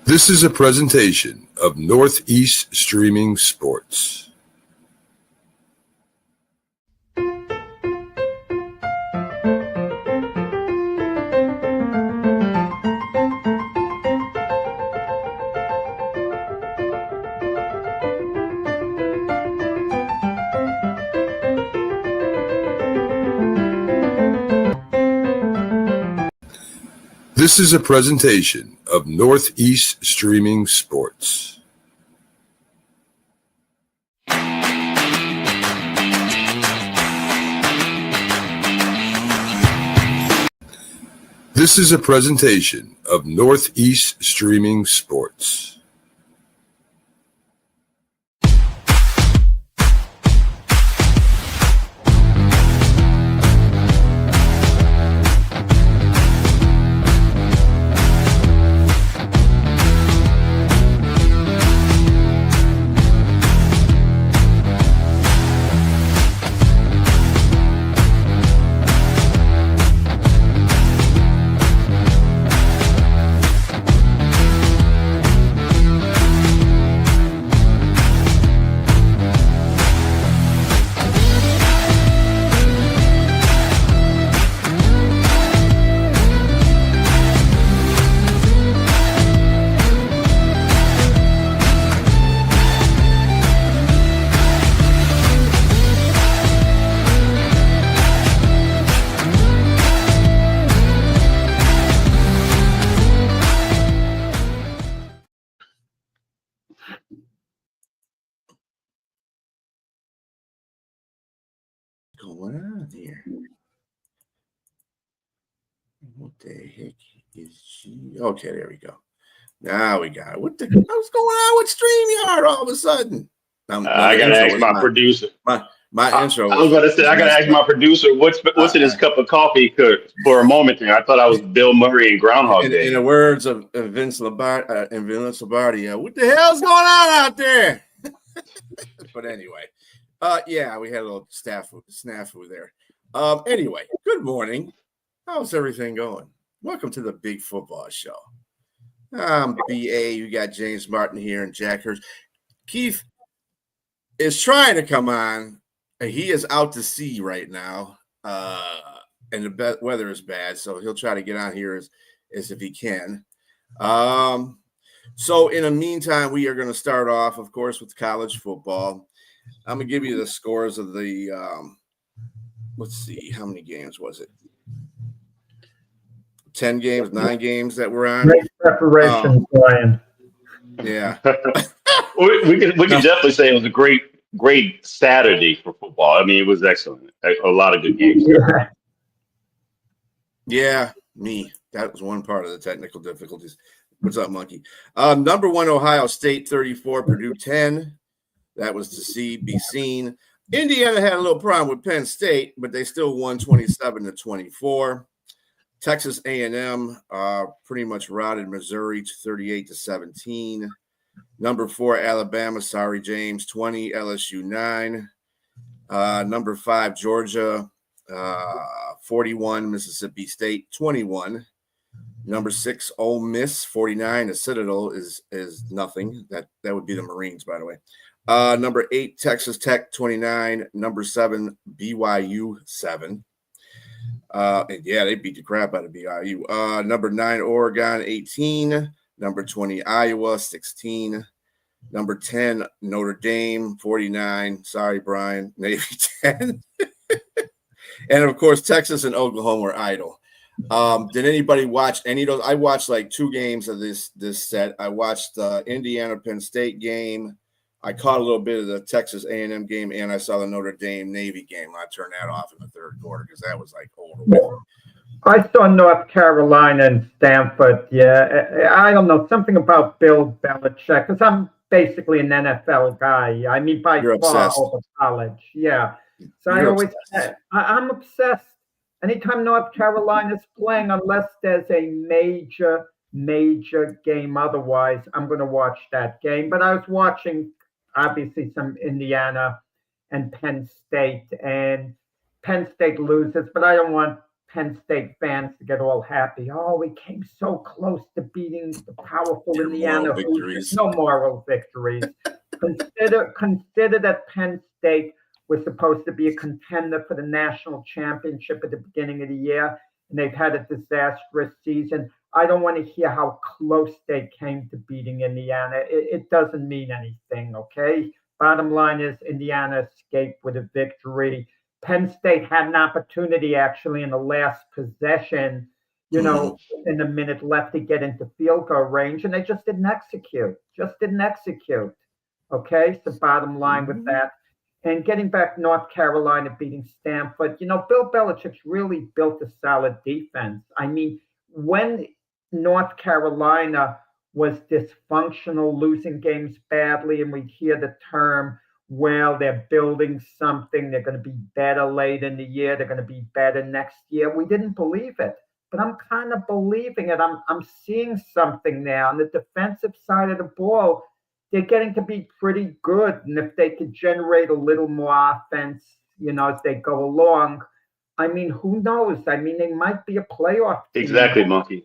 This is a presentation of Northeast Streaming Sports. This is a presentation of Northeast Streaming Sports. This is a presentation of Northeast Streaming Sports. Going on here? What the heck is she? Okay, there we go. Now we got it. What's going on with StreamYard all of a sudden? I gotta ask my producer. My intro. I was gonna say I gotta ask my producer what's in his cup of coffee. For a moment there, I thought I was Bill Murray in Groundhog Day. In the words of Vince Lombardi, what the hell's going on out there? But anyway. Yeah, we had a little snafu there. Anyway, good morning. How's everything going? Welcome to the Big Football Show. I'm BA. You got James Martin here and Jack Hurst. Keith is trying to come on. And he is out to sea right now. And the weather is bad, so he'll try to get on here as if he can. So in the meantime, we are going to start off, of course, with college football. I'm going to give you the scores of the, let's see, how many games was it? 10 games, 9 games that were on? Great preparation, Brian. Yeah. we can definitely say it was a great Saturday for football. I mean, it was excellent. A lot of good games. Yeah, that was one part of the technical difficulties. What's up, Monkey? Number 1, Ohio State, 34, Purdue 10. That was to be seen. Indiana had a little problem with Penn State, but they still won 27-24. Texas A&M pretty much routed Missouri to 38-17. Number 4, Alabama, sorry, James, 20, LSU 9. Number 5, Georgia, 41, Mississippi State, 21. Number 6, Ole Miss, 49. The Citadel is nothing. That would be the Marines, by the way. Number 8, Texas Tech, 29. Number 7, BYU, 7. And yeah, they beat the crap out of BYU. Number 9, Oregon, 18. Number 20, Iowa, 16. Number 10, Notre Dame, 49. Sorry, Brian, Navy, 10. And, of course, Texas and Oklahoma were idle. Did anybody watch any of those? I watched like 2 games of this set. I watched the Indiana-Penn State game. I caught a little bit of the Texas A&M game, and I saw the Notre Dame Navy game. I turned that off in the third quarter because that was like overwhelming. I saw North Carolina and Stanford. Yeah, I don't know, something about Bill Belichick, because I'm basically an NFL guy. I mean, by You're far obsessed. over college. Yeah. So You're I always, obsessed. I'm obsessed. Anytime North Carolina's playing, unless there's a major game, otherwise I'm going to watch that game. But I was watching, obviously, some Indiana and Penn State, and Penn State loses, but I don't want Penn State fans to get all happy. Oh, we came so close to beating the powerful Indiana Hoosiers. No moral victories. Consider that Penn State was supposed to be a contender for the national championship at the beginning of the year, and they've had a disastrous season. I don't want to hear how close they came to beating Indiana. It doesn't mean anything, okay? Bottom line is Indiana escaped with a victory. Penn State had an opportunity actually in the last possession, in a minute left to get into field goal range, and they just didn't execute. Okay, so bottom line with that. And getting back, North Carolina beating Stanford, Bill Belichick's really built a solid defense. I mean, when North Carolina was dysfunctional, losing games badly, and we hear the term, well, they're building something, they're going to be better late in the year, they're going to be better next year. We didn't believe it, but I'm kind of believing it. I'm seeing something now. On the defensive side of the ball, they're getting to be pretty good. And if they could generate a little more offense, as they go along, I mean, who knows? I mean, they might be a playoff team. Exactly, Monkey.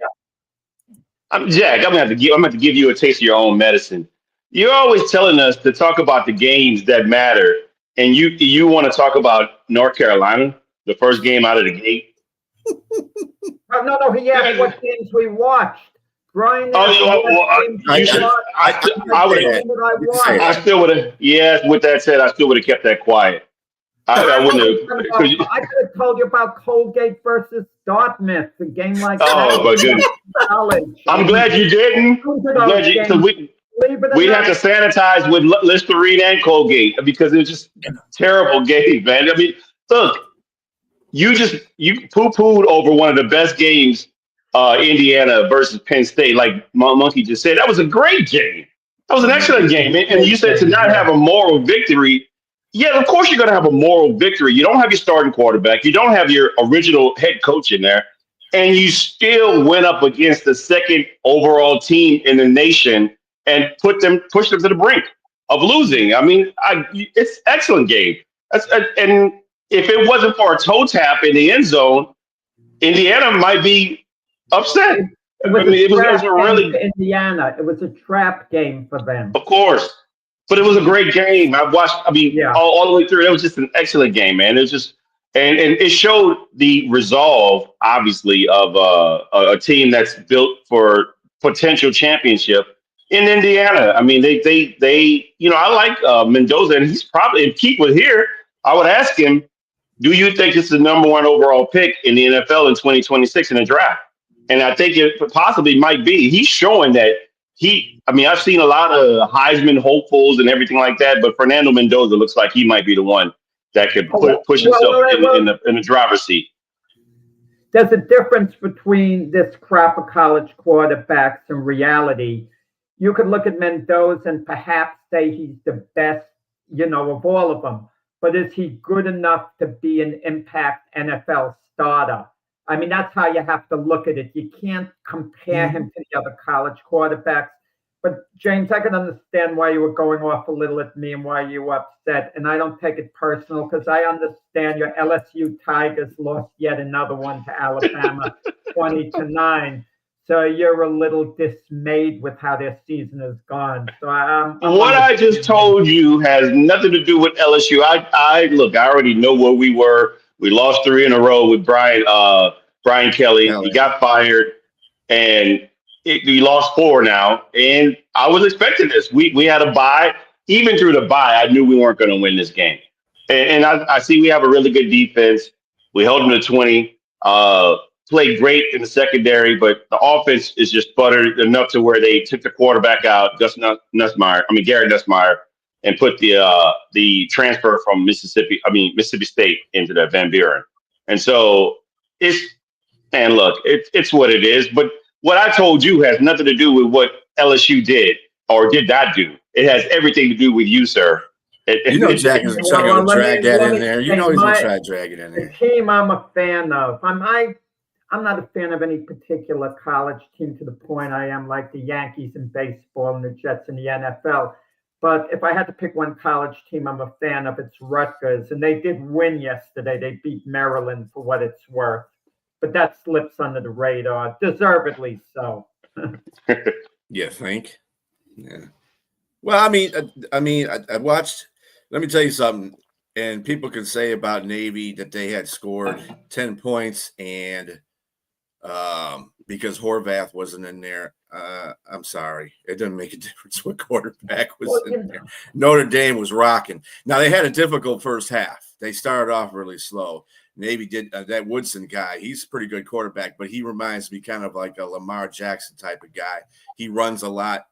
Jack, I'm gonna have to give you a taste of your own medicine. You're always telling us to talk about the games that matter, and you want to talk about North Carolina, the first game out of the gate. No. He asked what games we watched. Brian, I still would have. Yes, with that said, I still would have kept that quiet. I wouldn't have. I could have told you about Colgate versus Dartmouth, a game like that. Oh, my goodness. I'm glad you didn't. We have to sanitize with Listerine and Colgate because it was just a terrible game, man. I mean, look, you poo-pooed over one of the best games, Indiana versus Penn State, like Monkey just said. That was a great game. That was an excellent game. And you said to not have a moral victory. Yeah, of course you're going to have a moral victory. You don't have your starting quarterback. You don't have your original head coach in there. And you still went up against the second overall team in the nation and pushed them to the brink of losing. I mean, it's an excellent game. And if it wasn't for a toe tap in the end zone, Indiana might be upset. It was a really Indiana. It was a trap game for them. Of course. But it was a great game. I watched, all the way through. It was just an excellent game, man. It was just, and it showed the resolve, obviously, of a team that's built for potential championship in Indiana. I mean, they I like Mendoza, and he's probably, if Keith was here, I would ask him, do you think it's the number one overall pick in the NFL in 2026 in the draft? And I think it possibly might be. He's showing that I've seen a lot of Heisman hopefuls and everything like that, but Fernando Mendoza looks like he might be the one that could push himself in the driver's seat. There's a difference between this crop of college quarterbacks and reality. You could look at Mendoza and perhaps say he's the best, of all of them. But is he good enough to be an impact NFL starter? I mean, that's how you have to look at it. You can't compare him to the other college quarterbacks. But, James, I can understand why you were going off a little at me and why you were upset. And I don't take it personal because I understand your LSU Tigers lost yet another one to Alabama, 20-9. So you're a little dismayed with how their season has gone. So what I just told you has nothing to do with LSU. I already know where we were. We lost 3 in a row with Brian Kelly. He got fired, and we lost 4 now. And I was expecting this. We had a bye. Even through the bye, I knew we weren't going to win this game. And I see we have a really good defense. We held them to 20. Played great in the secondary, but the offense is just buttered enough to where they took the quarterback out, Garrett Nussmeier, and put the transfer from Mississippi State into the Van Buren. And so it's what it is. But what I told you has nothing to do with what LSU did or did not do. It has everything to do with you, sir. Jack is going to drag that in there. He's going to try to drag it in there. The team I'm a fan of. I'm not a fan of any particular college team to the point I am like the Yankees in baseball and the Jets in the NFL. But if I had to pick one college team I'm a fan of, it's Rutgers. And they did win yesterday. They beat Maryland for what it's worth. but that slips under the radar, deservedly so. You think? Yeah. Well, I watched. Let me tell you something. And people can say about Navy that they had scored 10 points, and because Horvath wasn't in there, I'm sorry, it doesn't make a difference what quarterback was in there. Notre Dame was rocking. Now they had a difficult first half. They started off really slow. Navy did that Woodson guy. He's a pretty good quarterback, but he reminds me kind of like a Lamar Jackson type of guy. He runs a lot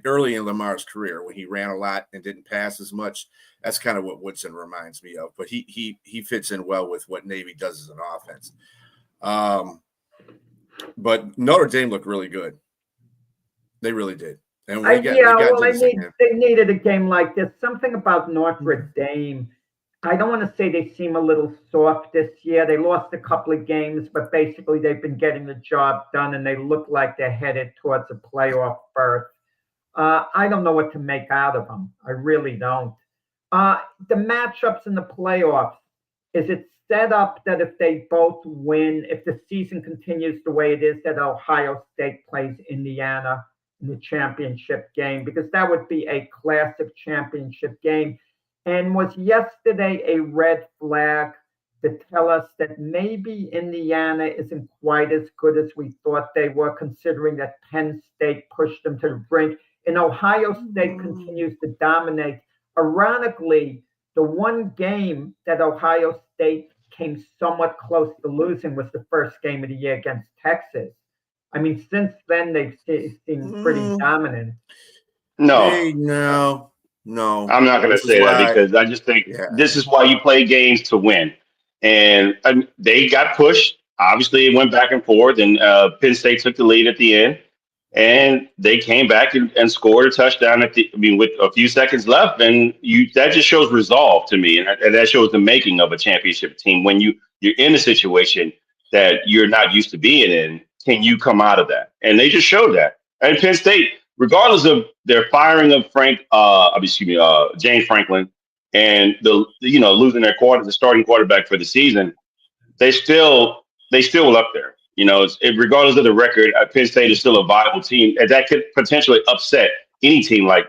early in Lamar's career when he ran a lot and didn't pass as much. That's kind of what Woodson reminds me of. But he fits in well with what Navy does as an offense. But Notre Dame looked really good. They really did. And they needed a game like this. Something about Notre Dame. I don't want to say they seem a little soft this year. They lost a couple of games, but basically they've been getting the job done, and they look like they're headed towards a playoff berth. I don't know what to make out of them. I really don't. The matchups in the playoffs, is it set up that if they both win, if the season continues the way it is, that Ohio State plays Indiana in the championship game? Because that would be a classic championship game. And was yesterday a red flag to tell us that maybe Indiana isn't quite as good as we thought they were, considering that Penn State pushed them to the brink, and Ohio State continues to dominate? Ironically, the one game that Ohio State came somewhat close to losing was the first game of the year against Texas. I mean, since then, they've seemed pretty dominant. No. I'm not going to say that, because I just think this is why you play games to win. And they got pushed. Obviously, it went back and forth, and Penn State took the lead at the end. And they came back and scored a touchdown with a few seconds left. And that just shows resolve to me. And that shows the making of a championship team. When you're in a situation that you're not used to being in, can you come out of that? And they just showed that. And Penn State, regardless of their firing of James Franklin, and losing the starting quarterback for the season, they still were up there. Regardless of the record, Penn State is still a viable team, and that could potentially upset any team like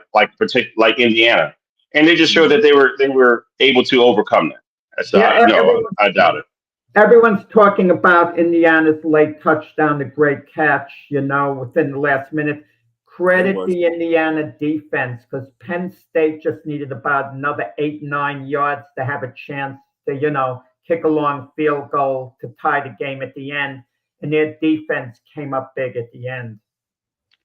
Indiana. And they just showed that they were able to overcome that. So I doubt it. Everyone's talking about Indiana's late touchdown, the great catch, within the last minute. Credit the Indiana defense, because Penn State just needed about another 8-9 yards to have a chance to, kick a long field goal to tie the game at the end. And their defense came up big at the end.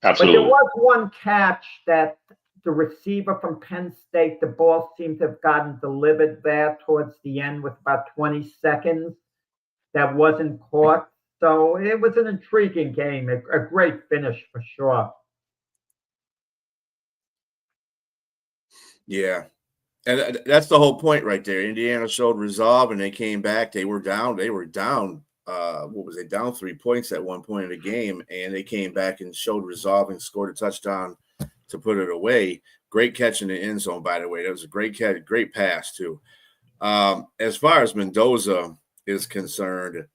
Absolutely. But there was one catch that the receiver from Penn State, the ball seemed to have gotten delivered there towards the end with about 20 seconds. That wasn't caught. So it was an intriguing game, a great finish for sure. Yeah. And that's the whole point right there. Indiana showed resolve, and they came back. They were down. Down 3 points at one point in the game, and they came back and showed resolve and scored a touchdown to put it away. Great catch in the end zone, by the way. That was a great catch, great pass too. As far as Mendoza is concerned,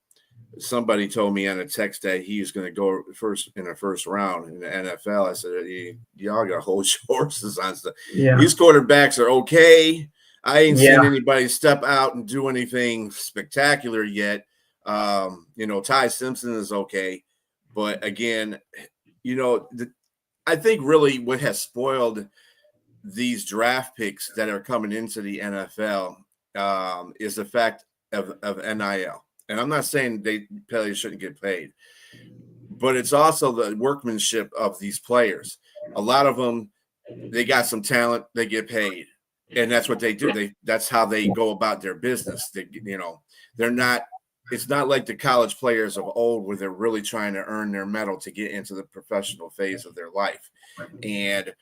somebody told me on a text that he was going to go first in the first round in the NFL. I said, y'all got to hold your horses on stuff. Yeah. These quarterbacks are okay. I ain't seen anybody step out and do anything spectacular yet. Ty Simpson is okay. But again, I think really what has spoiled these draft picks that are coming into the NFL is the fact of NIL. And I'm not saying players shouldn't get paid, but it's also the workmanship of these players. A lot of them, they got some talent, they get paid, and that's what they do. That's how they go about their business. They're not. It's not like the college players of old where they're really trying to earn their medal to get into the professional phase of their life. And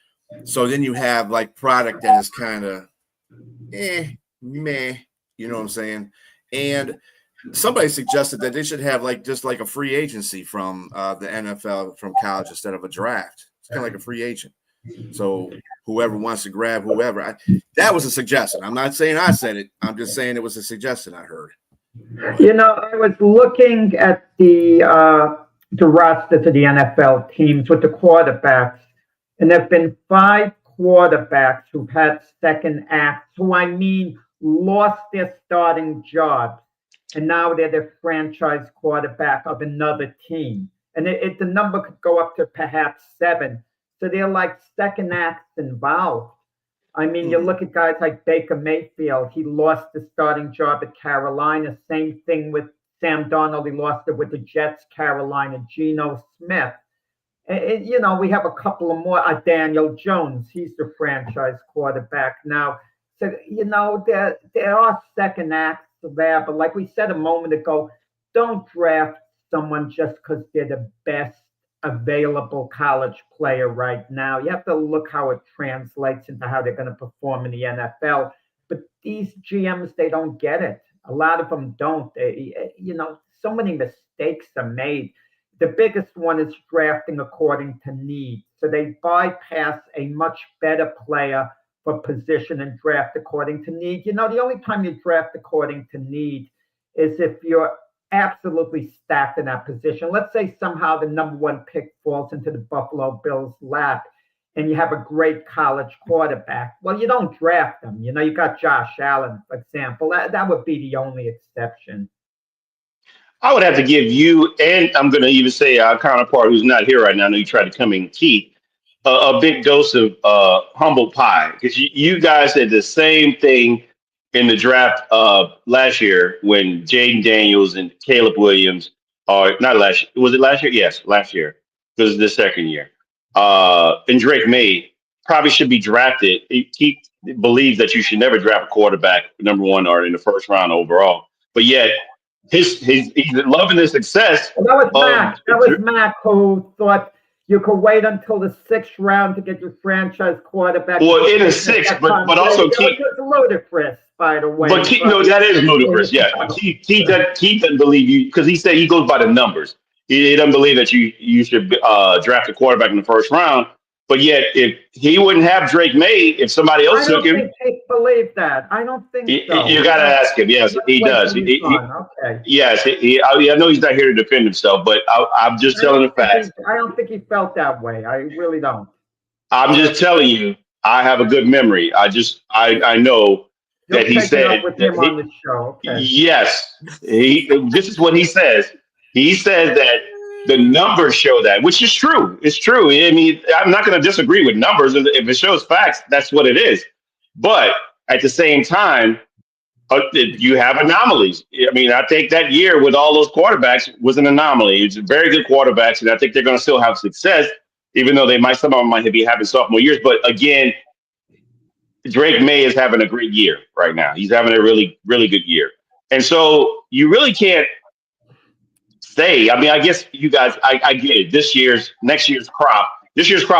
so then you have like product that is kind of meh, you know what I'm saying? And somebody suggested that they should have just like a free agency from the NFL from college instead of a draft. It's kind of like a free agent. So whoever wants to grab whoever, that was a suggestion. I'm not saying I said it. I'm just saying it was a suggestion I heard. I was looking at the rosters of the NFL teams with the quarterbacks, and there have been 5 quarterbacks who've had second acts, who I mean lost their starting jobs, and now they're the franchise quarterback of another team. And the number could go up to perhaps 7. So they're like second acts involved. I mean, you look at guys like Baker Mayfield. He lost the starting job at Carolina. Same thing with Sam Darnold. He lost it with the Jets, Carolina. Geno Smith. We have a couple of more. Daniel Jones. He's the franchise quarterback now. So, there are second acts there. But like we said a moment ago, don't draft someone just because they're the best available college player right now. You have to look how it translates into how they're going to perform in the NFL. But these GMs, they don't get it. A lot of them don't. So many mistakes are made. The biggest one is drafting according to need. So they bypass a much better player for position and draft according to need. The only time you draft according to need is if you're absolutely stacked in that position. Let's say somehow the number 1 pick falls into the Buffalo Bills' lap and you have a great college quarterback. Well, you don't draft them. You got Josh Allen, for example. That would be the only exception. I would have to give you, and I'm going to even say our counterpart who's not here right now, I know you tried to come in, Keith, a big dose of humble pie, because you guys said the same thing in the draft last year when Jaden Daniels and Caleb Williams, or not last year, was it last year? Yes, last year, because it's the second year. And Drake May probably should be drafted. He believes that you should never draft a quarterback number 1 or in the first round overall, but yet he's loving the success. Well, that was Mac who thought you could wait until the 6th round to get your franchise quarterback. Well, in the 6th, but also Keith. It's ludicrous, by the way. But Keith, that is ludicrous. Yeah, Keith doesn't believe you because he said he goes by the numbers. He doesn't believe that you should draft a quarterback in the first round. But yet, if he wouldn't have Drake May, if somebody else took him, I don't think he believed that. I don't think so. You got to ask him. Yes, he does. Okay. Yes, I know he's not here to defend himself, but I'm just telling the facts. I don't think he felt that way. I really don't. I'm just telling you. I have a good memory. I know that he said with him on the show. Okay. Yes, this is what he says. He says that the numbers show that, which is true. It's true. I mean, I'm not going to disagree with numbers. If it shows facts, that's what it is. But at the same time, you have anomalies. I mean, I think that year with all those quarterbacks was an anomaly. It's very good quarterbacks, and I think they're going to still have success, even though some of them might be having sophomore years. But again, Drake May is having a great year right now. He's having a really, really good year. And so you really can't say, I mean, I guess you guys, I get it. Next year's crop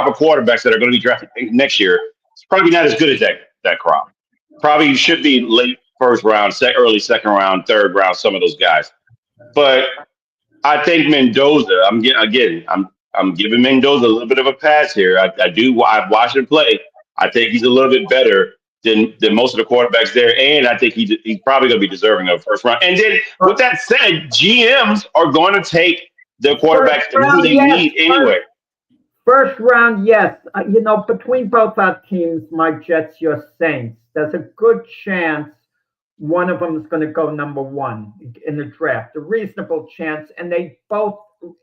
of quarterbacks that are going to be drafted next year, it's probably not as good as that crop. Probably should be late first round, early second round, third round, some of those guys. But I think Mendoza, I'm giving Mendoza a little bit of a pass here. I've watched him play. I think he's a little bit better than most of the quarterbacks there, and I think he's probably going to be deserving of first round. And then, with that said, GMs are going to take the quarterbacks who they need anyway. First round, yes. Between both our teams, my Jets, your Saints, there's a good chance one of them is going to go number 1 in the draft, a reasonable chance, and they both,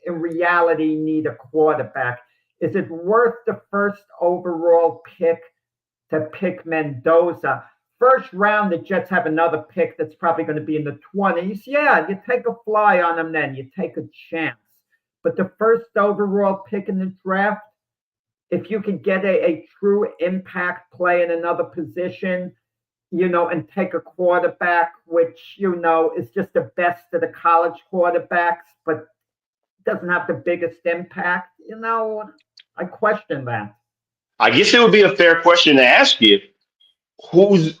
in reality, need a quarterback. Is it worth the first overall pick to pick Mendoza? First round, the Jets have another pick that's probably going to be in the 20s. Yeah, you take a fly on them then. You take a chance. But the first overall pick in the draft, if you can get a true impact play in another position, and take a quarterback, which, is just the best of the college quarterbacks, but doesn't have the biggest impact, I question that. I guess it would be a fair question to ask you. Who's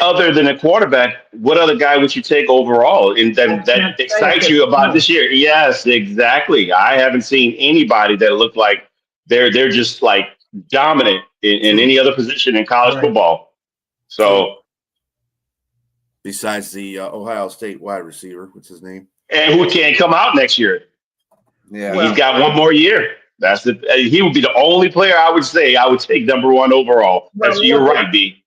other than a quarterback? What other guy would you take overall, and that excites you about this year? Yes, exactly. I haven't seen anybody that look like they're just like dominant in any other position in college football. So besides the Ohio State wide receiver. What's his name? And who can't come out next year? Yeah, He's got one more year. He would be the only player I would say I would take number one overall. You're right, B.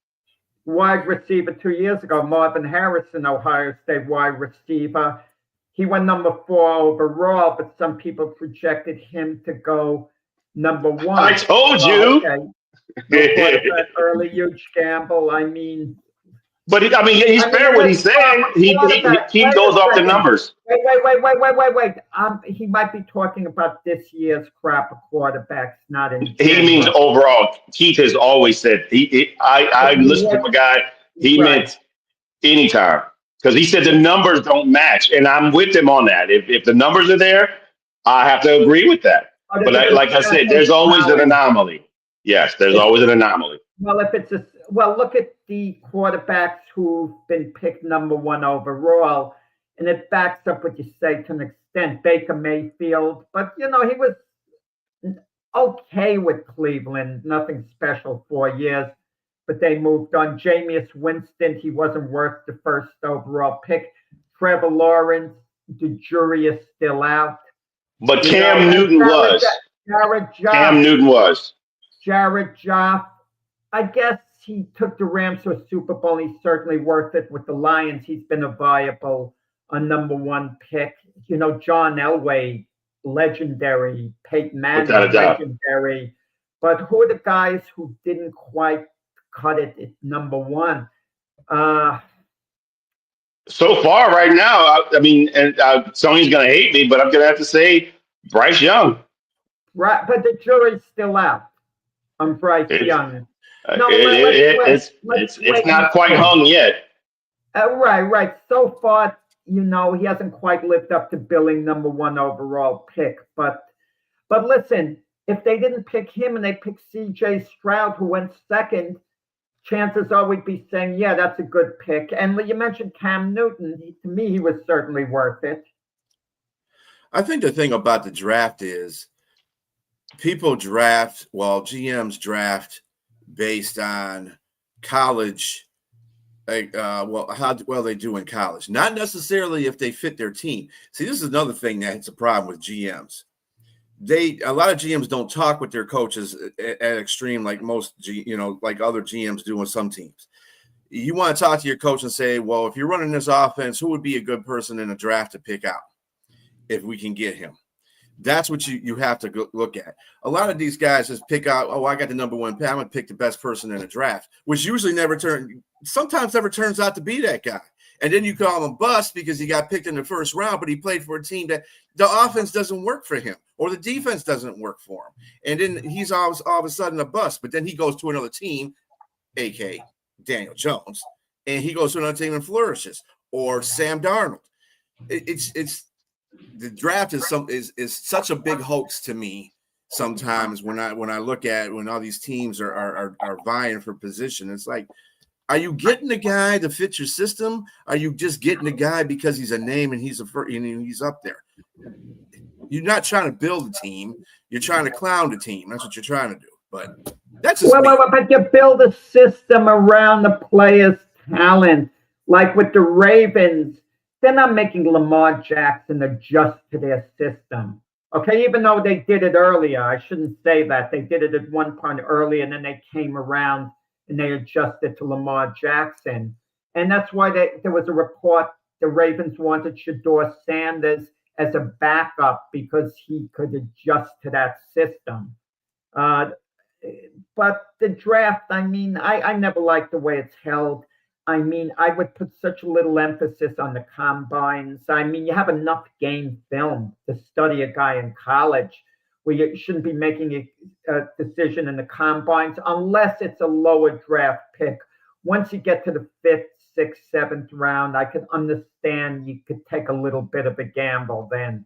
Wide receiver 2 years ago, Marvin Harrison, Ohio State wide receiver. He went number 4 overall, but some people projected him to go number 1. I told you. Okay. Early huge gamble. I mean. But he's fair what he's saying. He goes off the numbers. Wait. He might be talking about this year's crop of quarterbacks, not in. He means overall. Keith has always said I listened to a guy. He meant anytime because he said the numbers don't match, and I'm with him on that. If the numbers are there, I have to agree with that. But like I said, there's always an anomaly. Yes, there's always an anomaly. Well, look at the quarterbacks who've been picked number 1 overall, and it backs up what you say to an extent. Baker Mayfield, but he was okay with Cleveland, nothing special 4 years, but they moved on. Jameis Winston, he wasn't worth the first overall pick. Trevor Lawrence, the jury is still out. But Cam Newton was. Cam Newton was. Jared Goff, I guess he took the Rams to a Super Bowl. He's certainly worth it with the Lions. He's been a viable number 1 pick. John Elway, legendary. Peyton Manning, legendary. But who are the guys who didn't quite cut it at number 1? So far, right now, Sonny's going to hate me, but I'm going to have to say Bryce Young. Right, but the jury's still out on Bryce Young. It's not quite hung yet. Right. So far, he hasn't quite lived up to billing number 1 overall pick. But listen, if they didn't pick him and they picked C.J. Stroud, who went second, chances are we'd be saying, yeah, that's a good pick. And you mentioned Cam Newton. To me, he was certainly worth it. I think the thing about the draft is GMs draft based on college, how well they do in college, not necessarily if they fit their team. See, this is another thing that's a problem with GMs. A lot of GMs don't talk with their coaches at extreme like most, like other GMs do on some teams. You want to talk to your coach and say, well, if you're running this offense, who would be a good person in a draft to pick out if we can get him? That's what you have to look at. A lot of these guys just pick out, I got the number 1 pick. I'm going to pick the best person in a draft, which usually sometimes never turns out to be that guy. And then you call him a bust because he got picked in the first round, but he played for a team that the offense doesn't work for him or the defense doesn't work for him. And then he's all of a sudden a bust, but then he goes to another team, a.k.a. Daniel Jones, and he goes to another team and flourishes, or Sam Darnold. It's the draft is such a big hoax to me sometimes when I look at when all these teams are vying for position. It's like, are you getting the guy to fit your system? Are you just getting the guy because he's a name and he's up there? You're not trying to build a team. You're trying to clown the team. That's what you're trying to do. But that's just but you build a system around the player's talent, like with the Ravens. They're not making Lamar Jackson adjust to their system. Okay, even though they did it earlier. I shouldn't say that. They did it at one point earlier, and then they came around and they adjusted to Lamar Jackson. And that's why there was a report the Ravens wanted Shedeur Sanders as a backup because he could adjust to that system. But the draft, I never liked the way it's held. I would put such little emphasis on the combines. You have enough game film to study a guy in college where you shouldn't be making a decision in the combines unless it's a lower draft pick. Once you get to the 5th, 6th, 7th round, I can understand you could take a little bit of a gamble then.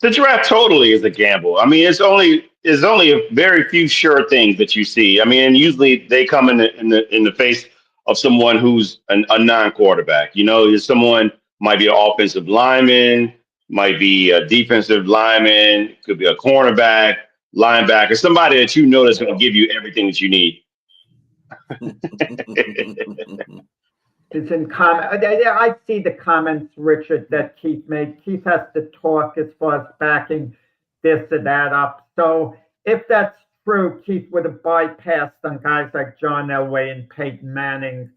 The draft totally is a gamble. It's only a very few sure things that you see. And usually they come in the face of someone who's a non-quarterback. Someone might be an offensive lineman, might be a defensive lineman, could be a cornerback, linebacker, somebody that that's going to give you everything that you need. It's in comment. I see the comments, Richard, that Keith made. Keith has to talk as far as backing this or that up. So if that's true, Keith would have bypassed on guys like John Elway and Peyton Manning.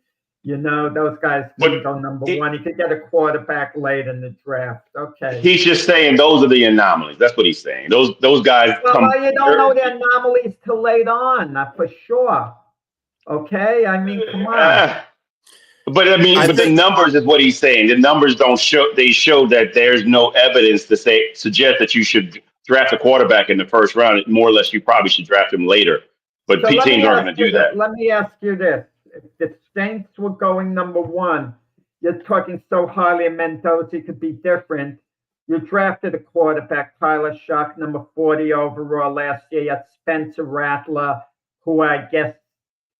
Those guys didn't go number one. He could get a quarterback late in the draft. Okay. He's just saying those are the anomalies. That's what he's saying. Those guys Well, you don't know the anomalies till late on, for sure. Okay? I mean, come on. But the numbers is what he's saying. The numbers don't show. They show that there's no evidence to suggest that you should draft a quarterback in the first round. More or less, you probably should draft him later. But teams aren't going to do that. Let me ask you this: if the Saints were going number one, you're talking so highly of Mendoza, it could be different. You drafted a quarterback, Tyler Shuck, number 40 overall last year. You had Spencer Rattler, who I guess,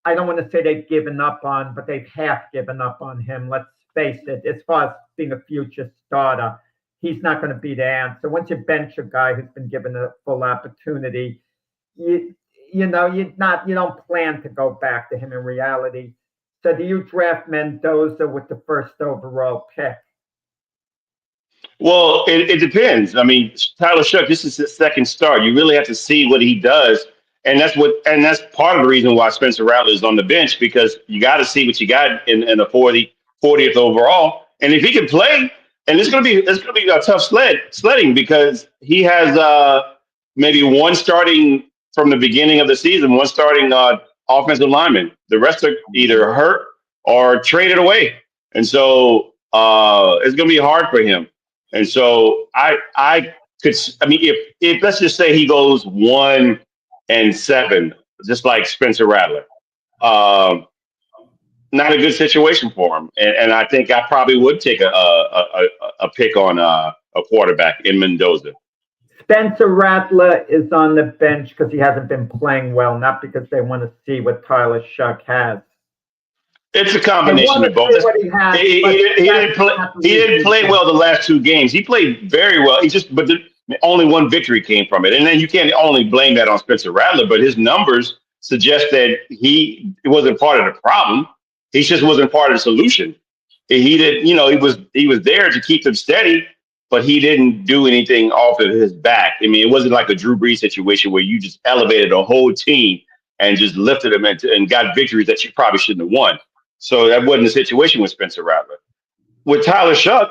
I don't want to say they've given up on, but they've half given up on him. Let's face it, as far as being a future starter, he's not going to be the answer. Once you bench a guy who's been given a full opportunity, you don't plan to go back to him in reality. So do you draft Mendoza with the first overall pick? Well, it depends. I mean, Tyler Shuck, this is his second start. You really have to see what he does. And that's part of the reason why Spencer Rattler is on the bench, because you got to see what you got in the 40th overall. And if he can play, and it's gonna be a tough sledding, because he has maybe one starting from the beginning of the season, one starting offensive lineman. The rest are either hurt or traded away, and so it's gonna be hard for him. And so if let's just say he goes 1-7, just like Spencer Rattler, not a good situation for him. And I think I probably would take a pick on a quarterback in Mendoza. Spencer Rattler is on the bench because he hasn't been playing well, not because they want to see what Tyler Shuck has. It's a combination of both. He didn't play well the last two games. He played very well. But only one victory came from it. And then you can't only blame that on Spencer Rattler, but his numbers suggest that he wasn't part of the problem. He just wasn't part of the solution. He was there to keep them steady, but he didn't do anything off of his back. I mean, it wasn't like a Drew Brees situation where you just elevated a whole team and just lifted them and got victories that you probably shouldn't have won. So that wasn't the situation with Spencer Rattler. With Tyler Shuck,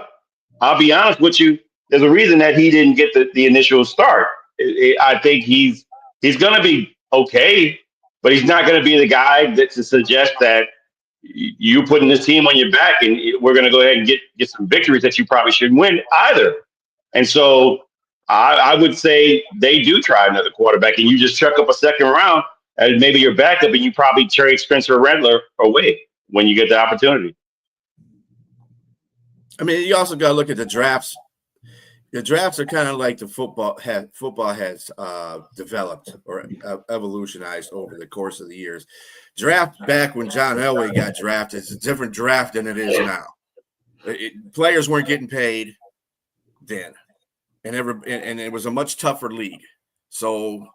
I'll be honest with you, there's a reason that he didn't get the initial start. I think he's going to be okay, but he's not going to be the guy to suggest that you putting this team on your back and we're going to go ahead and get some victories that you probably shouldn't win either. And so I would say they do try another quarterback, and you just chuck up a second round and maybe you're backup, and you probably trade Spencer Rattler away when you get the opportunity. I mean, you also got to look at the drafts. The drafts are kind of like the football has developed or evolutionized over the course of the years. Draft back when John Elway got drafted is a different draft than it is now. Players weren't getting paid then, and it was a much tougher league. So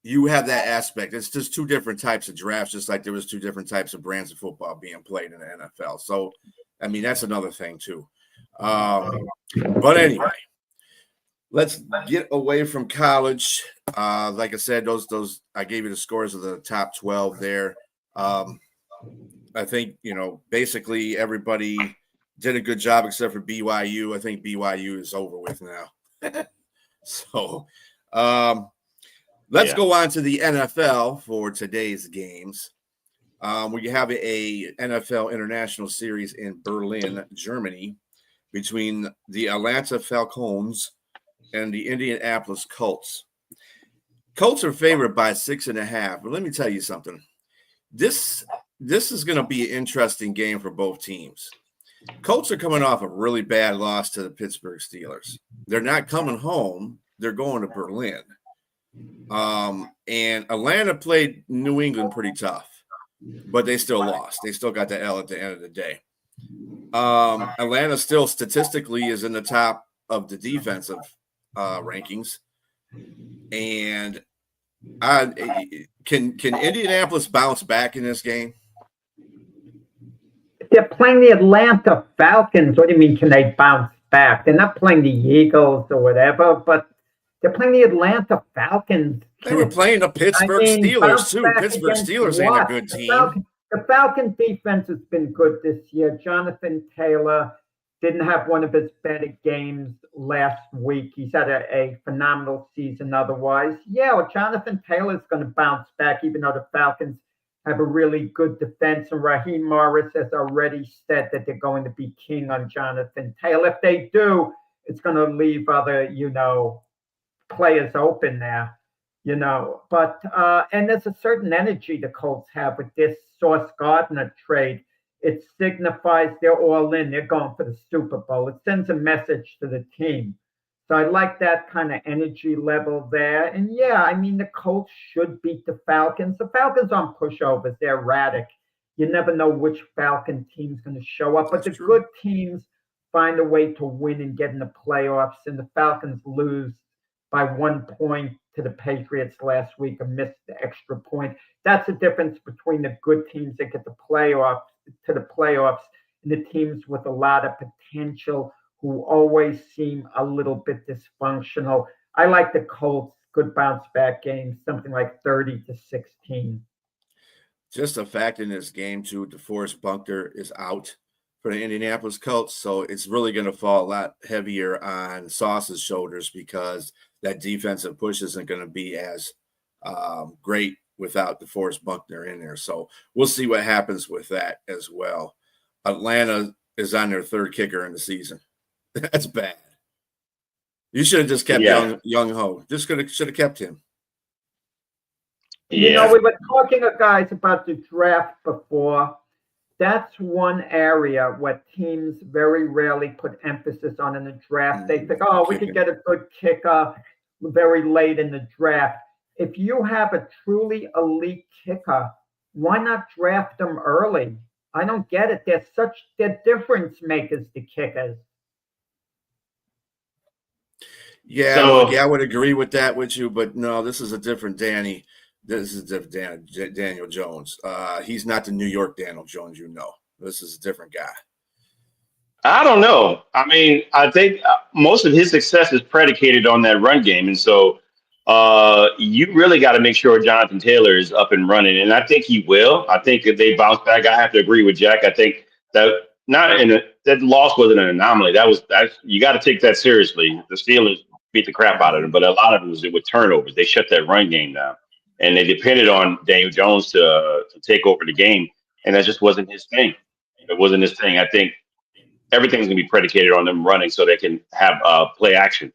you have that aspect. It's just two different types of drafts, just like there was two different types of brands of football being played in the NFL. So, I mean, that's another thing too. But anyway, let's get away from college. Like I said, those I gave you the scores of the top 12 there. I think, basically everybody did a good job except for BYU. I think BYU is over with now. So let's go on to the NFL for today's games. We have a NFL International Series in Berlin, Germany, between the Atlanta Falcons and the Indianapolis Colts. Colts are favored by 6.5, but let me tell you something. This is going to be an interesting game for both teams. Colts are coming off a really bad loss to the Pittsburgh Steelers. They're not coming home. They're going to Berlin. And Atlanta played New England pretty tough, but they still lost. They still got the L at the end of the day. Atlanta still statistically is in the top of the defensive rankings. And can Indianapolis bounce back in this game? they're playing the Atlanta Falcons. What do you mean, can they bounce back? They're not playing the Eagles or whatever, but they're playing the Atlanta Falcons. They were playing the Pittsburgh Steelers, bounce too. back Pittsburgh against Steelers ain't a what? good team. The Falcon defense has been good this year. Jonathan Taylor didn't have one of his better games last week. He's had a phenomenal season otherwise. Yeah, well, Jonathan Taylor's going to bounce back, even though the Falcons have a really good defense. And Raheem Morris has already said that they're going to be king on Jonathan Taylor. If they do, it's going to leave other, players open there, But, and there's a certain energy the Colts have with this Sauce Gardner trade. It signifies they're all in. They're going for the Super Bowl. It sends a message to the team. So I like that kind of energy level there. And yeah, I mean, the Colts should beat the Falcons. The Falcons aren't pushovers. They're erratic. You never know which Falcon team's going to show up. But the good teams find a way to win and get in the playoffs. And the Falcons lose by 1 point to the Patriots last week and missed the extra point. That's the difference between the good teams that get to the playoffs and the teams with a lot of potential who always seem a little bit dysfunctional. I like the Colts, good bounce back game, something like 30-16. Just a fact in this game, too, DeForest Buckner is out for the Indianapolis Colts, so it's really going to fall a lot heavier on Sauce's shoulders because that defensive push isn't going to be as great without DeForest Buckner in there. So we'll see what happens with that as well. Atlanta is on their third kicker in the season. That's bad. You should have just kept Young Ho. Just should have kept him. We were talking to guys about the draft before. That's one area where teams very rarely put emphasis on in the draft. They think, we could get a good kicker very late in the draft. If you have a truly elite kicker, why not draft them early? I don't get it. They're difference makers, the kickers. Yeah, So, I would agree with that with you, but no, this is a different Danny. This is different Daniel Jones. He's not the New York Daniel Jones, This is a different guy. I don't know. I mean, I think most of his success is predicated on that run game. And so you really got to make sure Jonathan Taylor is up and running. And I think he will. I think if they bounce back, I have to agree with Jack. I think that that loss wasn't an anomaly. You got to take that seriously. The Steelers beat the crap out of them, but a lot of it was with turnovers. They shut that run game down. And they depended on Daniel Jones to take over the game. And that just wasn't his thing. It wasn't his thing. I think everything's going to be predicated on them running so they can have play action.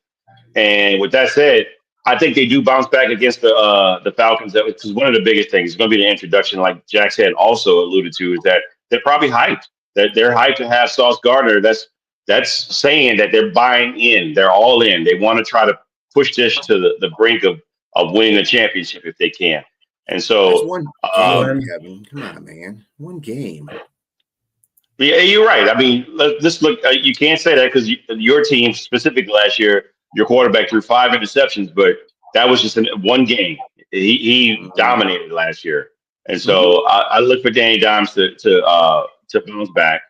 And with that said, I think they do bounce back against the Falcons. Because one of the biggest things is going to be the introduction, like Jack said, also alluded to, is that they're probably hyped. They're hyped to have Sauce Gardner. That's saying that they're buying in. They're all in. They want to try to push this to the brink of winning a championship if they can. And so, one game, Kevin. Come on, man. One game. Yeah, you're right. I mean, let's look. You can't say that because your team, specifically last year, your quarterback threw 5 interceptions, but that was just one game. He dominated last year, and so I look for Danny Dimes to bounce back,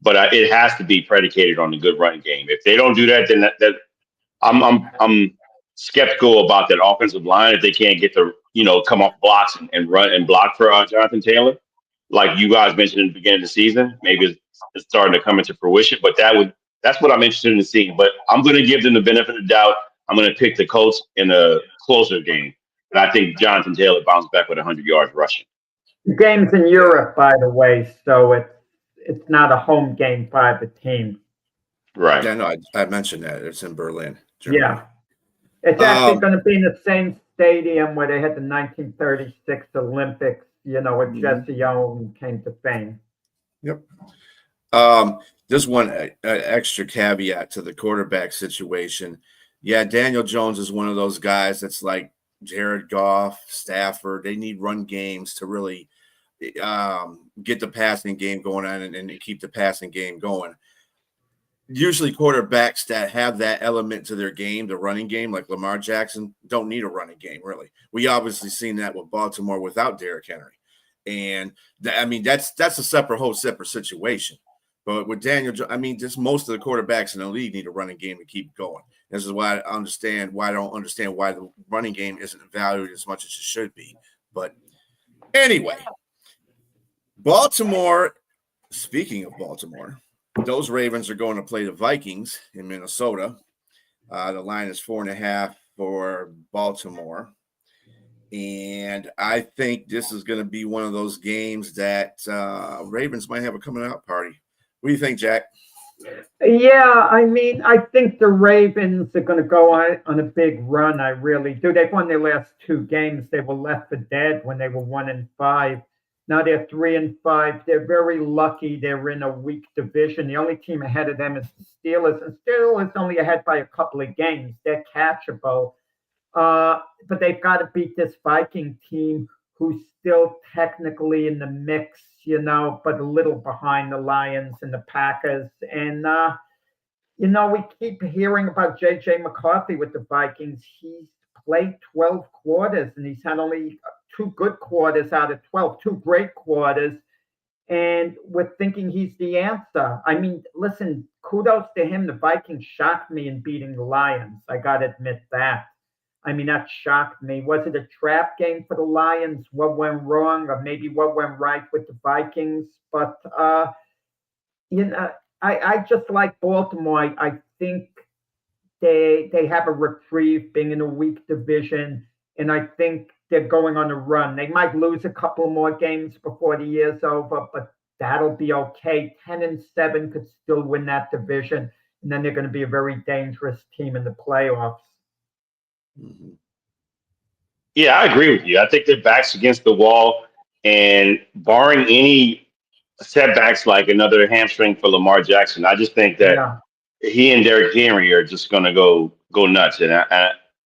but it has to be predicated on the good running game. If they don't do that, then that I'm skeptical about that offensive line if they can't get the come off blocks and run and block for Jonathan Taylor. Like you guys mentioned in the beginning of the season, maybe it's starting to come into fruition, but that's what I'm interested in seeing. But I'm going to give them the benefit of the doubt. I'm going to pick the Colts in a closer game. And I think Jonathan Taylor bounced back with 100 yards rushing. The game's in Europe, by the way, so it's not a home game for either team. Right. Yeah, no, I mentioned that. It's in Berlin, Germany. Yeah. It's actually going to be in the same stadium where they had the 1936 Olympics, where Jesse Owens came to fame. Yep. Just one extra caveat to the quarterback situation. Yeah, Daniel Jones is one of those guys that's like Jared Goff, Stafford. They need run games to really get the passing game going on and keep the passing game going. Usually quarterbacks that have that element to their game, the running game, like Lamar Jackson, don't need a running game, really. We obviously seen that with Baltimore without Derrick Henry. And that's a whole separate situation. But with Daniel, just most of the quarterbacks in the league need a running game to keep going. This is why I don't understand why the running game isn't valued as much as it should be. But anyway, Baltimore. Speaking of Baltimore, those Ravens are going to play the Vikings in Minnesota. The line is 4.5 for Baltimore. And I think this is going to be one of those games that Ravens might have a coming out party. What do you think, Jack? Yeah, I think the Ravens are going to go on a big run. I really do. They've won their last 2 games. They were left for dead when they were 1-5. Now they're 3-5. They're very lucky. They're in a weak division. The only team ahead of them is the Steelers, and Steelers only ahead by a couple of games. They're catchable. But they've got to beat this Viking team who's still technically in the mix, but a little behind the Lions and the Packers. And, we keep hearing about J.J. McCarthy with the Vikings. He's played 12 quarters, and he's had only 2 good quarters out of 12, 2 great quarters. And we're thinking he's the answer. Listen, kudos to him. The Vikings shocked me in beating the Lions. I got to admit that. That shocked me. Was it a trap game for the Lions? What went wrong, or maybe what went right with the Vikings? But I just like Baltimore. I think they have a reprieve being in a weak division, and I think they're going on a run. They might lose a couple more games before the year's over, but that'll be okay. 10-7 could still win that division, and then they're going to be a very dangerous team in the playoffs. Mm-hmm. Yeah, I agree with you. I think their backs against the wall, and barring any setbacks like another hamstring for Lamar Jackson, I just think that he and Derrick Henry are just going to go nuts. And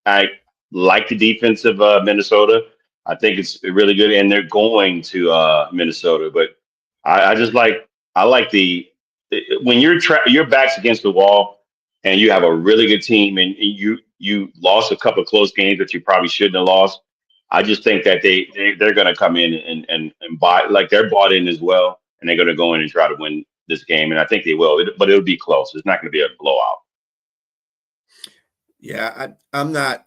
I like the defense of Minnesota. I think it's really good, and they're going to Minnesota. But I like when your back's against the wall, and you have a really good team, and you lost a couple of close games that you probably shouldn't have lost. I just think that they're going to come in and buy, like they're bought in as well, and they're going to go in and try to win this game, and I think they will. But it'll be close. It's not going to be a blowout. Yeah, I'm not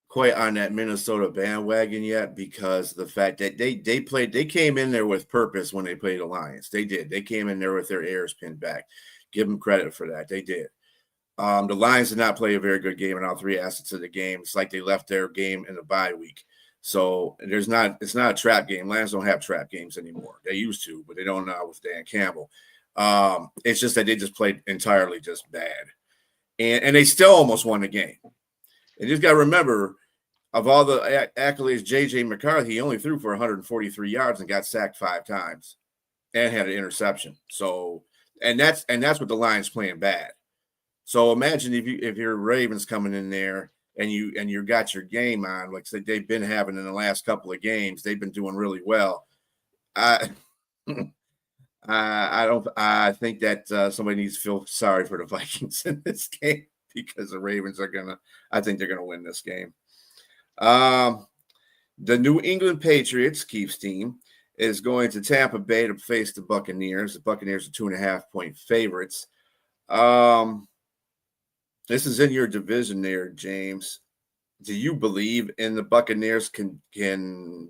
quite on that Minnesota bandwagon yet, because the fact that they came in there with purpose when they played the Lions. They did. They came in there with their ears pinned back. Give them credit for that. They did. The Lions did not play a very good game in all 3 assets of the game. It's like they left their game in the bye week. So it's not a trap game. Lions don't have trap games anymore. They used to, but they don't now with Dan Campbell. It's just that they just played entirely just bad. And they still almost won the game. And you just got to remember, of all the accolades, J.J. McCarthy, he only threw for 143 yards and got sacked 5 times and had an interception. So, and that's what the Lions playing bad. So imagine if your Ravens coming in there and you got your game on, like they've been having in the last couple of games, they've been doing really well. I think that somebody needs to feel sorry for the Vikings in this game, because the Ravens I think they're gonna win this game. The New England Patriots, Keith's team, is going to Tampa Bay to face the Buccaneers. The Buccaneers are 2.5-point favorites. This is in your division there, James. Do you believe in the Buccaneers can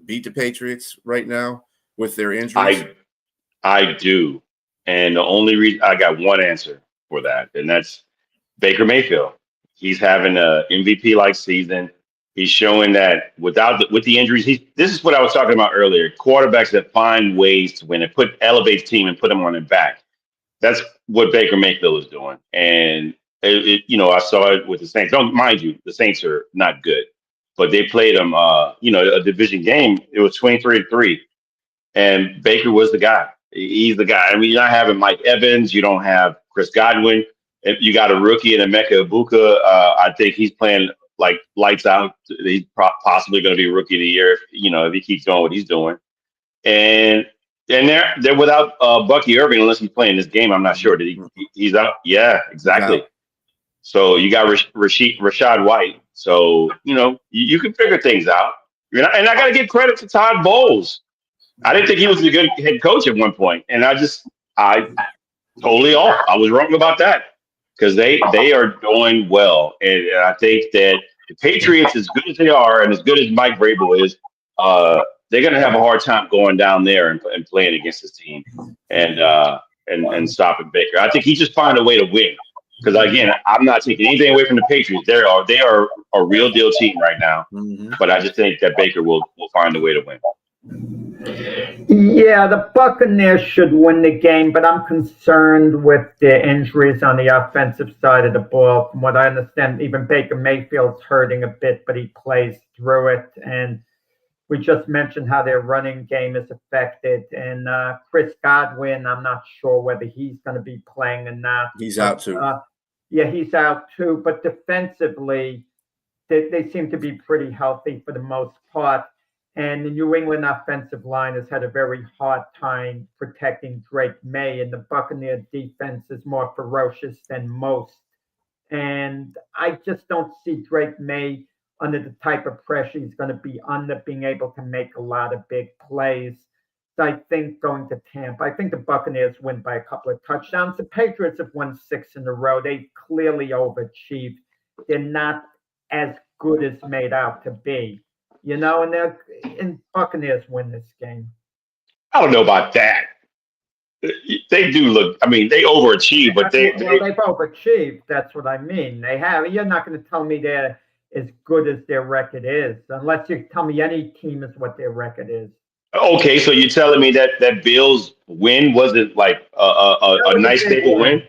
beat the Patriots right now with their injuries? I do. And the only reason, I got one answer for that, and that's Baker Mayfield. He's having a MVP-like season. He's showing that with the injuries, this is what I was talking about earlier. Quarterbacks that find ways to win and elevate team and put them on their back. That's what Baker Mayfield is doing. And I saw it with the Saints. Don't mind you, the Saints are not good, but they played them, a division game. It was 23-3, and Baker was the guy. He's the guy. I mean, you're not having Mike Evans. You don't have Chris Godwin. If you got a rookie in Emeka Ibuka, I think he's playing like lights out. He's possibly going to be rookie of the year, if he keeps doing what he's doing. And they're without Bucky Irving unless he's playing this game. I'm not sure. He's out? Yeah, exactly. Yeah. So you got Rashad White. So, you can figure things out. And I got to give credit to Todd Bowles. I didn't think he was a good head coach at one point, and I totally off. I was wrong about that because they are doing well, and I think that the Patriots, as good as they are, and as good as Mike Vrabel is, they're going to have a hard time going down there and playing against this team and stopping Baker. I think he just find a way to win. Because again, I'm not taking anything away from the Patriots. They are a real deal team right now. Mm-hmm. But I just think that Baker will find a way to win. Yeah, the Buccaneers should win the game, but I'm concerned with the injuries on the offensive side of the ball. From what I understand, even Baker Mayfield's hurting a bit, but he plays through it. And we just mentioned how their running game is affected. And Chris Godwin, I'm not sure whether he's going to be playing or not. He's out too. Yeah, he's out too. But defensively, they seem to be pretty healthy for the most part. And the New England offensive line has had a very hard time protecting Drake May, and the Buccaneer defense is more ferocious than most. And I just don't see Drake May under the type of pressure he's going to be under, being able to make a lot of big plays. So I think going to Tampa, I think the Buccaneers win by a couple of touchdowns. The Patriots have won 6 in a row. They clearly overachieved. They're not as good as made out to be. And Buccaneers win this game. I don't know about that. They do look. I mean, they overachieve, but they've overachieved. That's what I mean. They have. You're not going to tell me they're as good as their record is, unless you tell me any team is what their record is. Okay, so you're telling me that Bills win wasn't like a nice stable win?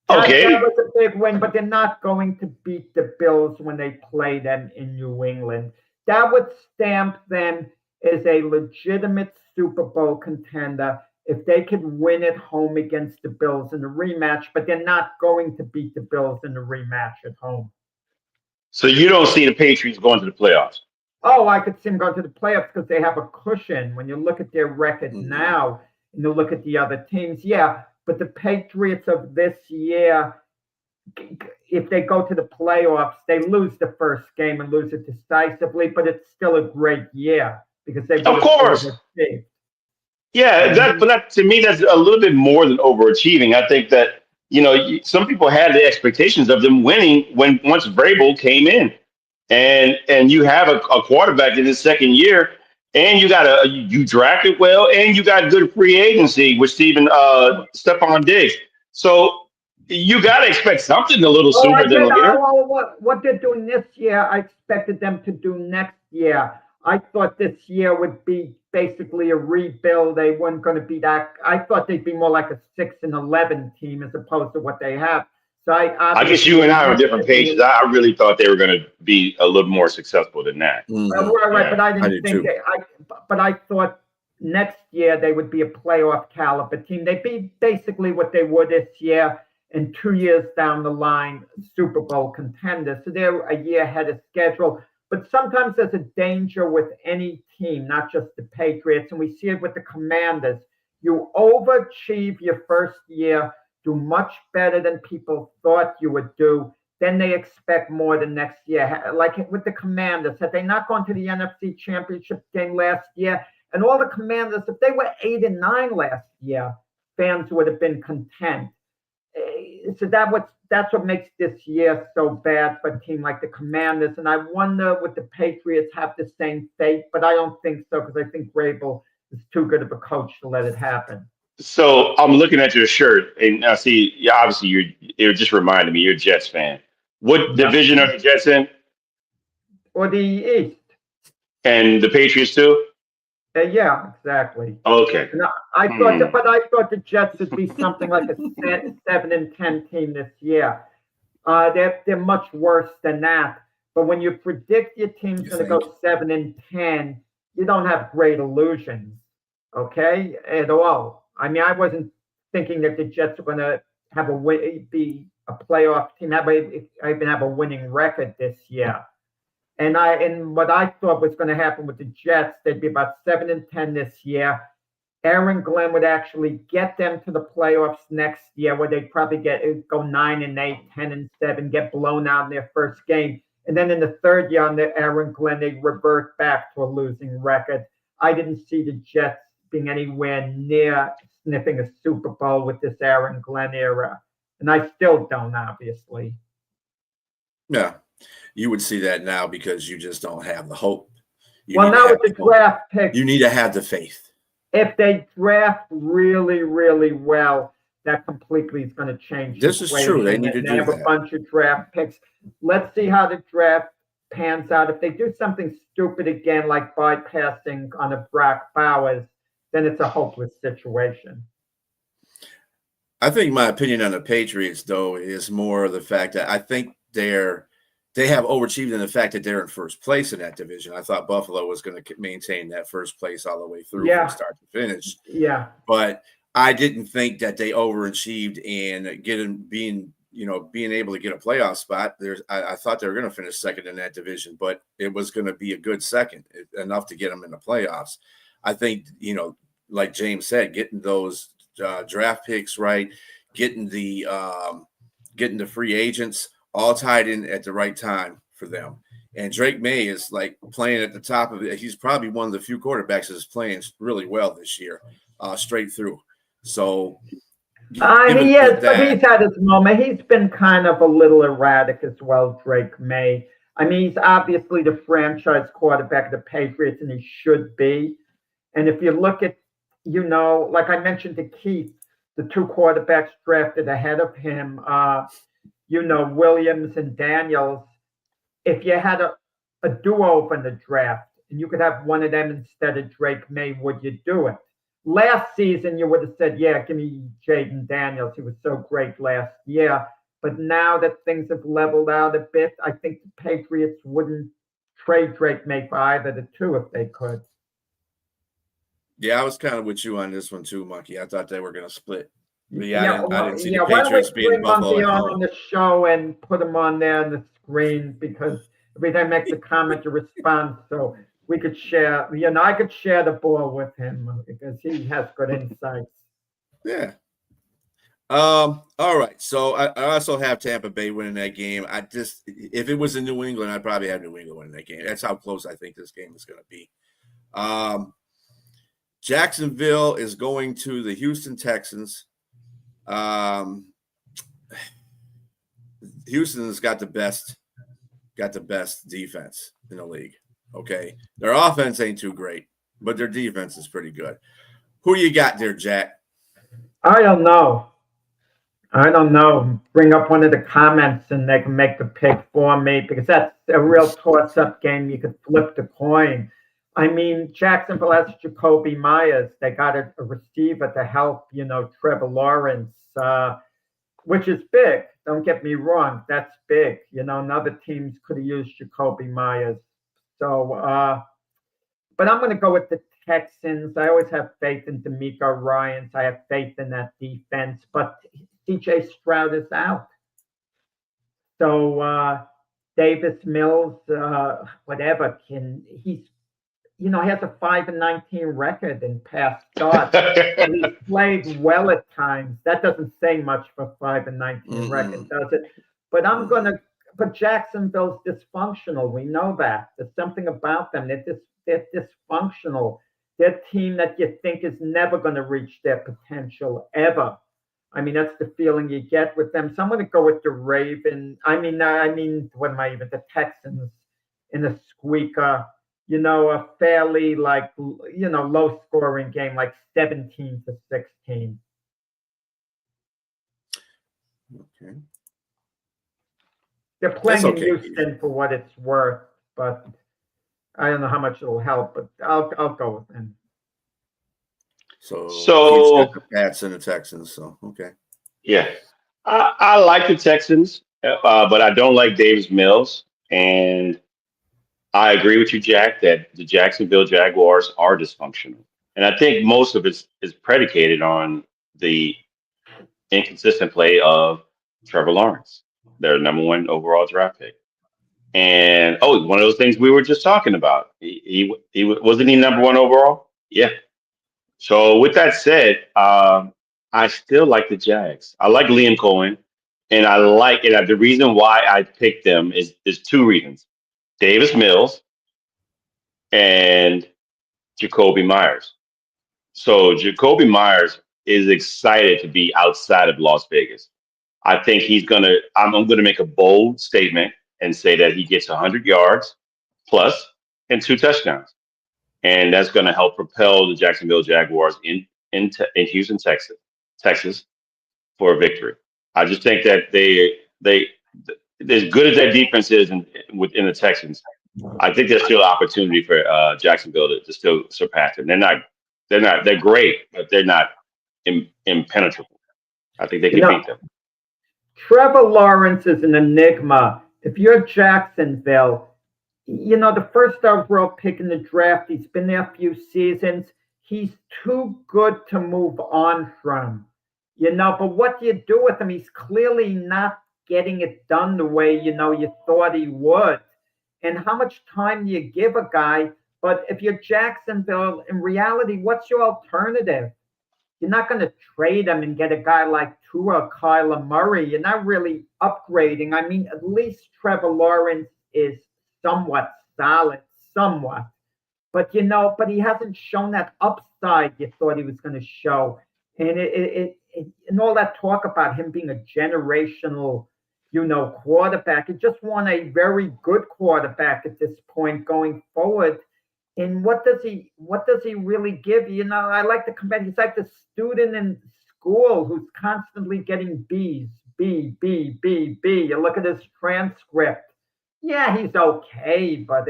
Okay, that was a big win, but they're not going to beat the Bills when they play them in New England. That would stamp them as a legitimate Super Bowl contender if they could win at home against the Bills in the rematch, but they're not going to beat the Bills in the rematch at home. So you don't see the Patriots going to the playoffs? Oh, I could see them going to the playoffs because they have a cushion. When you look at their record now and you look at the other teams, yeah, but the Patriots of this year, if they go to the playoffs, they lose the first game and lose it decisively, but it's still a great year because they of course. Yeah, but that to me that's a little bit more than overachieving. I think that some people had the expectations of them winning once Vrabel came in, and you have a quarterback in his second year, and you drafted well, and you got good free agency with Stephon Diggs. So you got to expect something a little sooner than later. What they're doing this year, I expected them to do next year. I thought this year would be basically a rebuild. They weren't going to be that. I thought they'd be more like a 6-11 team as opposed to what they have. So I guess you and I are on different pages. I really thought they were going to be a little more successful than that. Mm-hmm. Right, but I didn't think but I thought next year they would be a playoff caliber team. They'd be basically what they were this year. And 2 years down the line, Super Bowl contenders. So they're a year ahead of schedule. But sometimes there's a danger with any team, not just the Patriots. And we see it with the Commanders. You overachieve your first year, do much better than people thought you would do. Then they expect more the next year. Like with the Commanders, had they not gone to the NFC Championship game last year, and all the Commanders, if they were 8-9 last year, fans would have been content. So that's what makes this year so bad for a team like the Commanders. And I wonder would the Patriots have the same fate, but I don't think so because I think Vrabel is too good of a coach to let it happen. So I'm looking at your shirt, and I see obviously it just reminded me you're a Jets fan. What division are the Jets in? Or the East. And the Patriots too? Yeah, exactly. Okay. And I thought the Jets would be something like a 7-10 team this year. They're much worse than that. But when you predict your team's going to go 7-10, you don't have great illusions, okay, at all. I mean, I wasn't thinking that the Jets are going to be a playoff team, even have a winning record this year. And what I thought was going to happen with the Jets, they'd be about 7-10 this year. Aaron Glenn would actually get them to the playoffs next year, where they'd probably go 9-8, 10-7, get blown out in their first game, And then in the third year on the Aaron Glenn, they revert back to a losing record. I didn't see the Jets being anywhere near sniffing a Super Bowl with this Aaron Glenn era. And I still don't, obviously. Yeah, you would see that now because you just don't have the hope. Well, now with the draft pick, you need to have the faith. If they draft really, really well, that completely is going to change. This is true. They need to do that. They have a bunch of draft picks. Let's see how the draft pans out. If they do something stupid again, like bypassing on a Brock Bowers, then it's a hopeless situation. I think my opinion on the Patriots, though, is more of the fact that I think they have overachieved in the fact that they're in first place in that division. I thought Buffalo was going to maintain that first place all the way through from start to finish. Yeah. But I didn't think that they overachieved in being able to get a playoff spot. I thought they were going to finish second in that division, but it was going to be a good second, enough to get them in the playoffs. I think, like James said, getting those draft picks right, getting the free agents all tied in at the right time for them. And Drake May is like playing at the top of it. He's probably one of the few quarterbacks that's playing really well this year, straight through. So he is, but he's had his moment. He's been kind of a little erratic as well, Drake May. I mean, he's obviously the franchise quarterback of the Patriots, and he should be. And if you look at, like I mentioned to Keith, the two quarterbacks drafted ahead of him, Williams and Daniels, if you had a do-over in the draft and you could have one of them instead of Drake May, would you do it? Last season, you would have said, yeah, give me Jaden Daniels. He was so great last year. But now that things have leveled out a bit, I think the Patriots wouldn't trade Drake May for either the two if they could. Yeah, I was kind of with you on this one too, Monkey. I thought they were going to split. But I didn't see the Patriots being Buffalo. On the show and put him on there on the screen because every time I make the comment, a response. So we could share, I could share the ball with him because he has good insights. Yeah. All right. So I also have Tampa Bay winning that game. If it was in New England, I'd probably have New England winning that game. That's how close I think this game is going to be. Jacksonville is going to the Houston Texans. Houston's got the best defense in the league. Okay. Their offense ain't too great, but their defense is pretty good. Who you got there, Jack? I don't know. Bring up one of the comments and they can make the pick for me because that's a real toss-up game. You could flip the coin. I mean, Jacksonville has Jacoby Myers. They got a receiver to help, Trevor Lawrence, which is big. Don't get me wrong. That's big. Other teams could have used Jacoby Myers. So, but I'm going to go with the Texans. I always have faith in D'Amico Ryans. I have faith in that defense, but CJ Stroud is out. So, Davis Mills, whatever, he's he has a 5-19 record in past starts. He's played well at times. That doesn't say much for 5-19 record, does it? But but Jacksonville's dysfunctional. We know that. There's something about them. They're dysfunctional. They're a team that you think is never going to reach their potential ever. I mean, that's the feeling you get with them. So I'm going to go with the the Texans in a squeaker. A fairly low scoring game, like 17-16. Okay. They're playing in Houston for what it's worth, but I don't know how much it'll help, but I'll go with them. So he's got the Pats and the Texans, so okay. Yeah. I like the Texans, but I don't like Davis Mills. And I agree with you, Jack, that the Jacksonville Jaguars are dysfunctional. And I think most of it is predicated on the inconsistent play of Trevor Lawrence, their number one overall draft pick. And, one of those things we were just talking about. He wasn't he number one overall? Yeah. So with that said, I still like the Jags. I like Liam Cohen. And I like it. The reason why I picked them is there's two reasons: Davis Mills and Jacoby Myers. So Jacoby Myers is excited to be outside of Las Vegas. I think he's gonna. I'm gonna make a bold statement and say that he gets 100 yards plus and 2 touchdowns, and that's going to help propel the Jacksonville Jaguars in Houston, Texas for a victory. I just think that they as good as that defense is within the Texans, I think there's still opportunity for Jacksonville to still surpass them. They're great, but they're not impenetrable. I think they can beat them. Trevor Lawrence is an enigma. If you're Jacksonville, the first overall pick in the draft, he's been there a few seasons. He's too good to move on from, but what do you do with him? He's clearly not getting it done the way, you thought he would. And how much time do you give a guy? But if you're Jacksonville, in reality, what's your alternative? You're not going to trade him and get a guy like Tua or Kyler Murray. You're not really upgrading. I mean, at least Trevor Lawrence is somewhat solid, somewhat. But, but he hasn't shown that upside you thought he was going to show. And and all that talk about him being a generational, quarterback, it just want a very good quarterback at this point going forward. And what does he really give? I like to compare. He's like the student in school who's constantly getting B's, B, B, B, B. You look at his transcript. Yeah, he's okay, but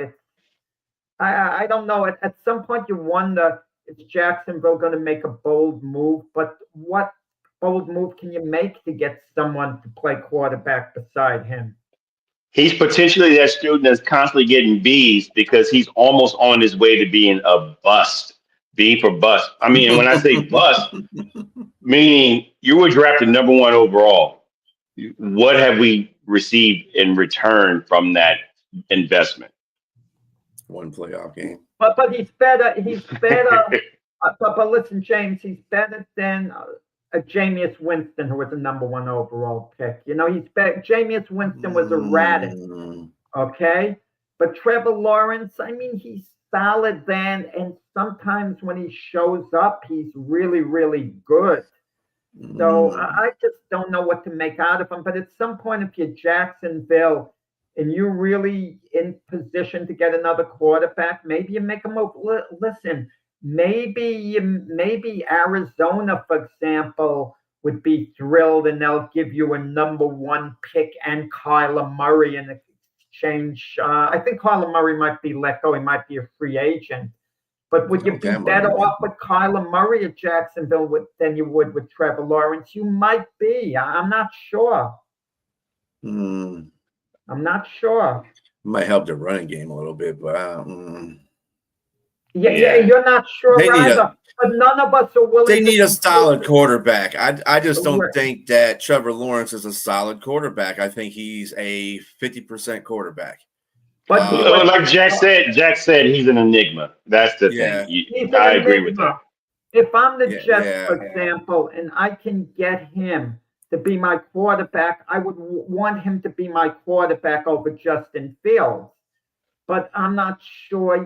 I don't know. At some point, you wonder, is Jacksonville going to make a bold move? But what bold move can you make to get someone to play quarterback beside him? He's potentially that student that's constantly getting B's because he's almost on his way to being a bust. B for bust. I mean, when I say bust, meaning you were drafted number 1 overall. What have we received in return from that investment? One playoff game. But he's better. He's better. But listen, James, he's better than Jameis Winston, who was the number 1 overall pick. He's better. Jameis Winston was a radish, okay? But Trevor Lawrence, I mean, he's solid then, and sometimes when he shows up, he's really, really good. So I just don't know what to make out of him. But at some point, if you're Jacksonville and you're really in position to get another quarterback, maybe you make a move. Listen, maybe Arizona, for example, would be thrilled and they'll give you a number 1 pick and Kyler Murray in exchange. I think Kyler Murray might be let go. He might be a free agent. But would you be better off with Kyler Murray at Jacksonville than you would with Trevor Lawrence? You might be. I'm not sure. I'm not sure. Might help the running game a little bit, but yeah, you're not sure either. But none of us are willing. They need a solid quarterback. I just don't think that Trevor Lawrence is a solid quarterback. I think he's a 50% quarterback. But like Jack said he's an enigma. That's the thing. I agree with that. If I'm the Jets, for example, and I can get him to be my quarterback, I would want him to be my quarterback over Justin Fields. But I'm not sure,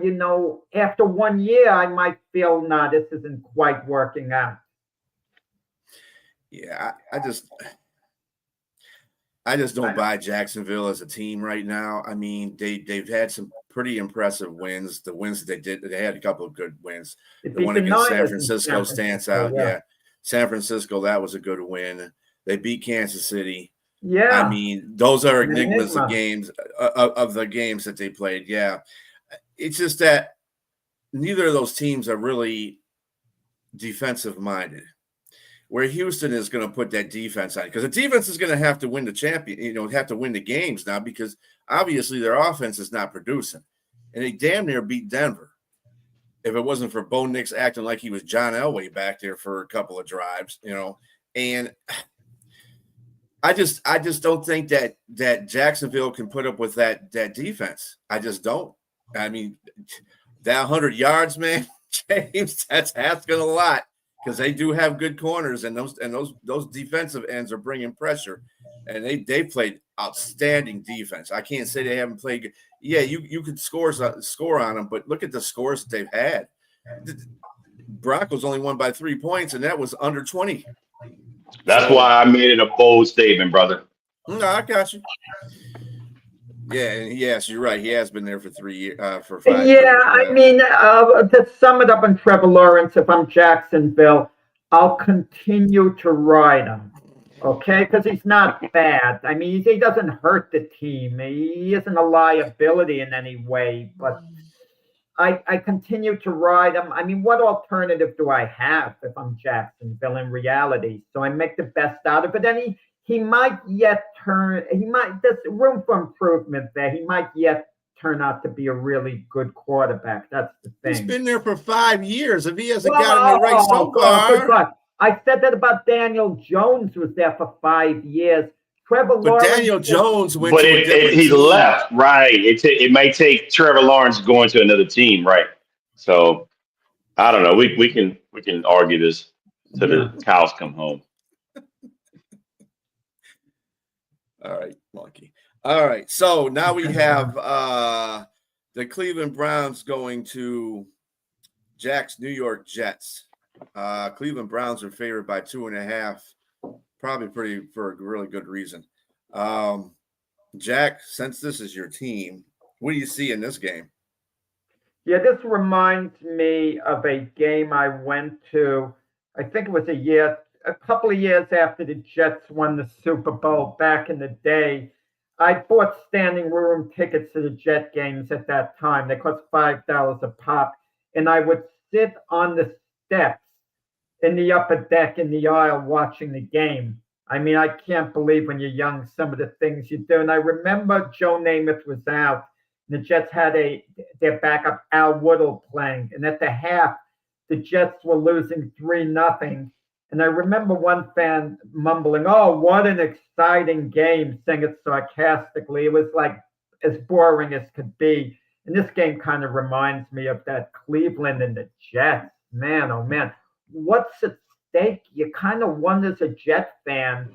after 1 year, I might feel, this isn't quite working out. Yeah, I just don't buy Jacksonville as a team right now. I mean, they've had some pretty impressive wins. The wins that they had a couple of good wins. The one against San Francisco stands out. Yeah. San Francisco, that was a good win. They beat Kansas City. Yeah. I mean, those are enigmas of games of the games that they played. Yeah. It's just that neither of those teams are really defensive minded. Where Houston is going to put that defense on, because the defense is going to have to win the have to win the games now, because obviously their offense is not producing. And they damn near beat Denver. If it wasn't for Bo Nix acting like he was John Elway back there for a couple of drives, and I just don't think that Jacksonville can put up with that defense. I just don't. I mean, that 100 yards, man, James, that's asking a lot. because they do have good corners, and those defensive ends are bringing pressure, and they played outstanding defense. I can't say they haven't played good. Yeah, you could score on them, but look at the scores that they've had. Broncos only won by 3 points, and that was under 20. That's why I made it a bold statement, brother. No, I got you. Yeah, and yes, you're right. He has been there for 3 years, for 5 Yeah, years. I mean, to sum it up on Trevor Lawrence, if I'm Jacksonville, I'll continue to ride him, okay? Because he's not bad. I mean, he doesn't hurt the team. He isn't a liability in any way, but I continue to ride him. I mean, what alternative do I have if I'm Jacksonville in reality? So I make the best out of it. And he might yet there's room for improvement there. He might yet turn out to be a really good quarterback. That's the thing. He's been there for 5 years. If he hasn't gotten it right so far. I said that about Daniel Jones was there for 5 years. Trevor Lawrence. But Daniel Jones went but to a different he team. left, right? It might take Trevor Lawrence going to another team, right? So I don't know. We can argue this till the cows come home. All right, Monkey. All right, so now we have the Cleveland Browns going to Jack's New York Jets. Cleveland Browns are favored by 2.5. Probably for a really good reason. Jack, since this is your team, what do you see in this game? Yeah, this reminds me of a game I went to. I think it was a couple of years after the Jets won the Super Bowl back in the day. I bought standing room tickets to the Jet games at that time. They cost $5 a pop. And I would sit on the steps in the upper deck in the aisle watching the game. I mean, I can't believe when you're young some of the things you do. And I remember Joe Namath was out. And the Jets had their backup Al Woodle playing. And at the half, the Jets were losing 3-0. And I remember one fan mumbling, "Oh, what an exciting game," saying it sarcastically. It was like as boring as could be. And this game kind of reminds me of that Cleveland and the Jets. Man, oh man, what's at stake? You kind of wonder as a Jet fan.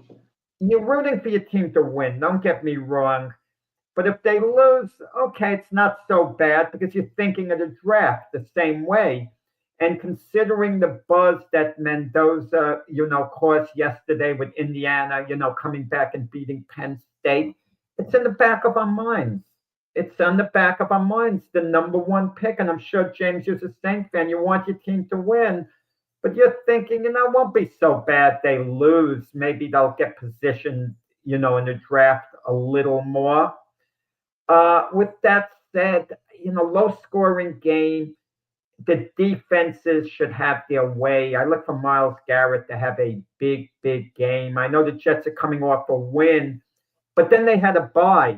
You're rooting for your team to win, don't get me wrong. But if they lose, okay, it's not so bad because you're thinking of the draft the same way. And considering the buzz that Mendoza, caused yesterday with Indiana, coming back and beating Penn State, it's in the back of our minds. It's on the back of our minds, the number one pick. And I'm sure, James, you're a Saints fan. You want your team to win. But you're thinking, it won't be so bad they lose. Maybe they'll get positioned, in the draft a little more. With that said, low-scoring game. The defenses should have their way. I look for Myles Garrett to have a big, big game. I know the Jets are coming off a win, but then they had a bye.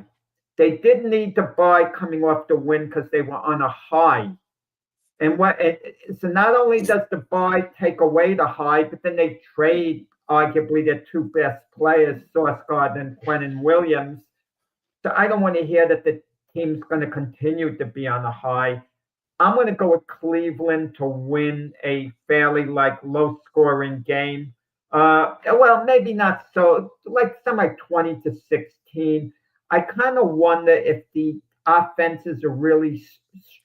They didn't need to bye coming off the win because they were on a high. And so not only does the bye take away the high, but then they trade arguably their two best players, Sauce Gardner and Quentin Williams. So I don't want to hear that the team's going to continue to be on a high. I'm going to go with Cleveland to win a fairly low-scoring game. Well, maybe not so, something like 20-16. I kind of wonder if the offenses are really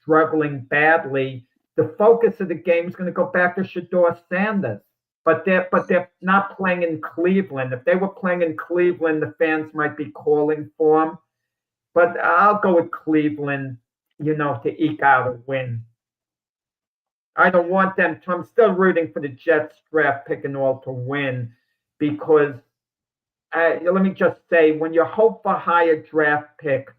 struggling badly. The focus of the game is going to go back to Shedeur Sanders, but they're not playing in Cleveland. If they were playing in Cleveland, the fans might be calling for them. But I'll go with Cleveland, to eke out a win. I don't want them to. I'm still rooting for the Jets draft pick and all to win because let me just say, when you hope for a higher draft pick,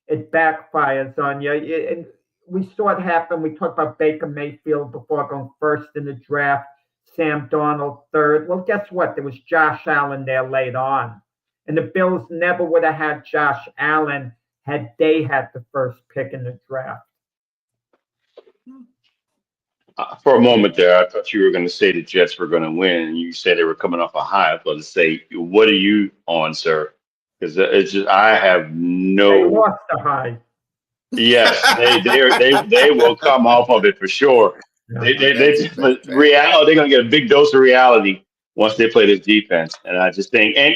it backfires on you. And we saw it happen. We talked about Baker Mayfield before going first in the draft, Sam Darnold third. Well, guess what? There was Josh Allen there late on. And the Bills never would have had Josh Allen had they had the first pick in the draft. For a moment there, I thought you were going to say the Jets were going to win, and you said they were coming off a high. I was going to say, what are you on, sir? Because it's just I have no. They lost the high. Yes, they will come off of it for sure. They're going to get a big dose of reality once they play this defense. And I just think, and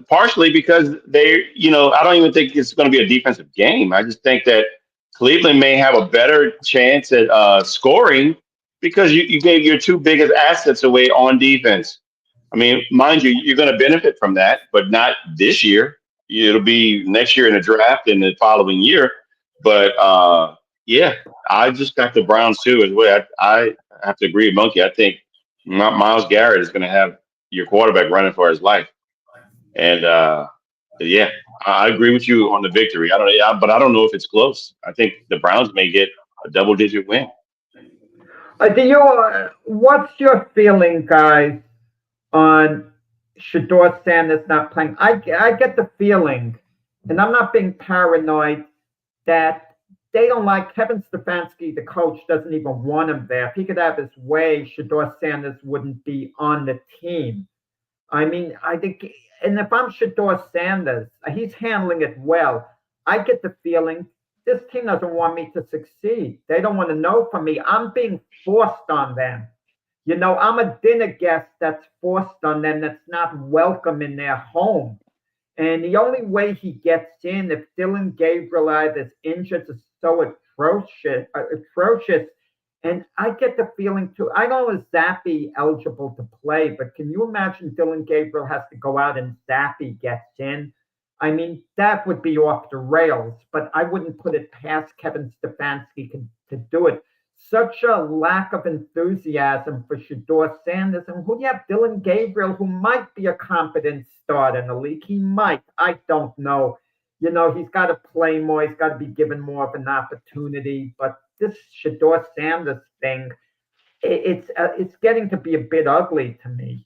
partially because I don't even think it's going to be a defensive game. I just think that Cleveland may have a better chance at scoring because you gave your two biggest assets away on defense. I mean, mind you, you're going to benefit from that, but not this year. It'll be next year in the draft and the following year. But yeah, I just got the Browns too as well. I have to agree with Monkey. I think Myles Garrett is going to have your quarterback running for his life. And yeah, I agree with you on the victory. But I don't know if it's close. I think the Browns may get a double-digit win. What's your feeling, guys, on Shedeur Sanders not playing? I get the feeling, and I'm not being paranoid, that they don't like Kevin Stefanski, the coach, doesn't even want him there. If he could have his way, Shedeur Sanders wouldn't be on the team. I mean, I think, and if I'm Shedeur Sanders, he's handling it well. I get the feeling this team doesn't want me to succeed. They don't want to know from me. I'm being forced on them. I'm a dinner guest that's forced on them, that's not welcome in their home. And the only way he gets in, if Dillon Gabriel either is injured, is so atrocious. And I get the feeling too, I know is Zappe eligible to play, but can you imagine Dillon Gabriel has to go out and Zappe gets in? I mean, that would be off the rails, but I wouldn't put it past Kevin Stefanski to do it. Such a lack of enthusiasm for Shedeur Sanders. And who do you have? Dillon Gabriel, who might be a competent starter in the league. He might. I don't know. He's got to play more. He's got to be given more of an opportunity. But this Shedeur Sanders thing, it's getting to be a bit ugly to me.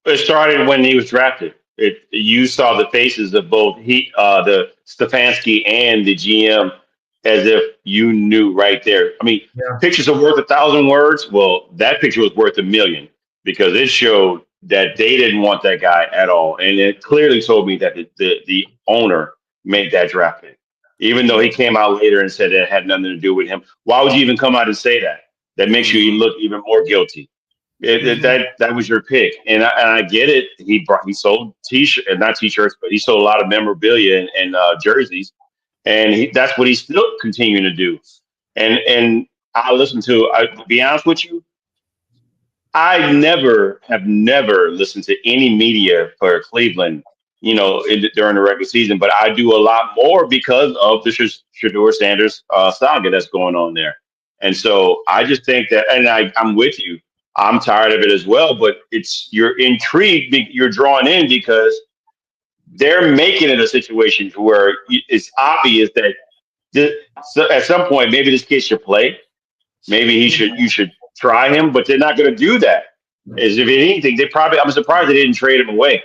It started when he was drafted. You saw the faces of both the Stefanski and the GM as if you knew right there. I mean, Pictures are worth 1,000 words. Well, that picture was worth 1,000,000 because it showed that they didn't want that guy at all. And it clearly told me that the owner made that draft pick, even though he came out later and said it had nothing to do with him. Why would you even come out and say that? That makes you look even more guilty. That was your pick, and I get it. He sold not t-shirts, but he sold a lot of memorabilia and jerseys, and that's what he's still continuing to do. And to be honest with you, I have never listened to any media for Cleveland, during the regular season, but I do a lot more because of the Shedeur Sanders saga that's going on there. And so I just think that, and I'm with you. I'm tired of it as well, but you're intrigued, you're drawn in because they're making it a situation where it's obvious that at some point maybe this kid should play. Maybe you should try him, but they're not going to do that. As if anything, I'm surprised they didn't trade him away.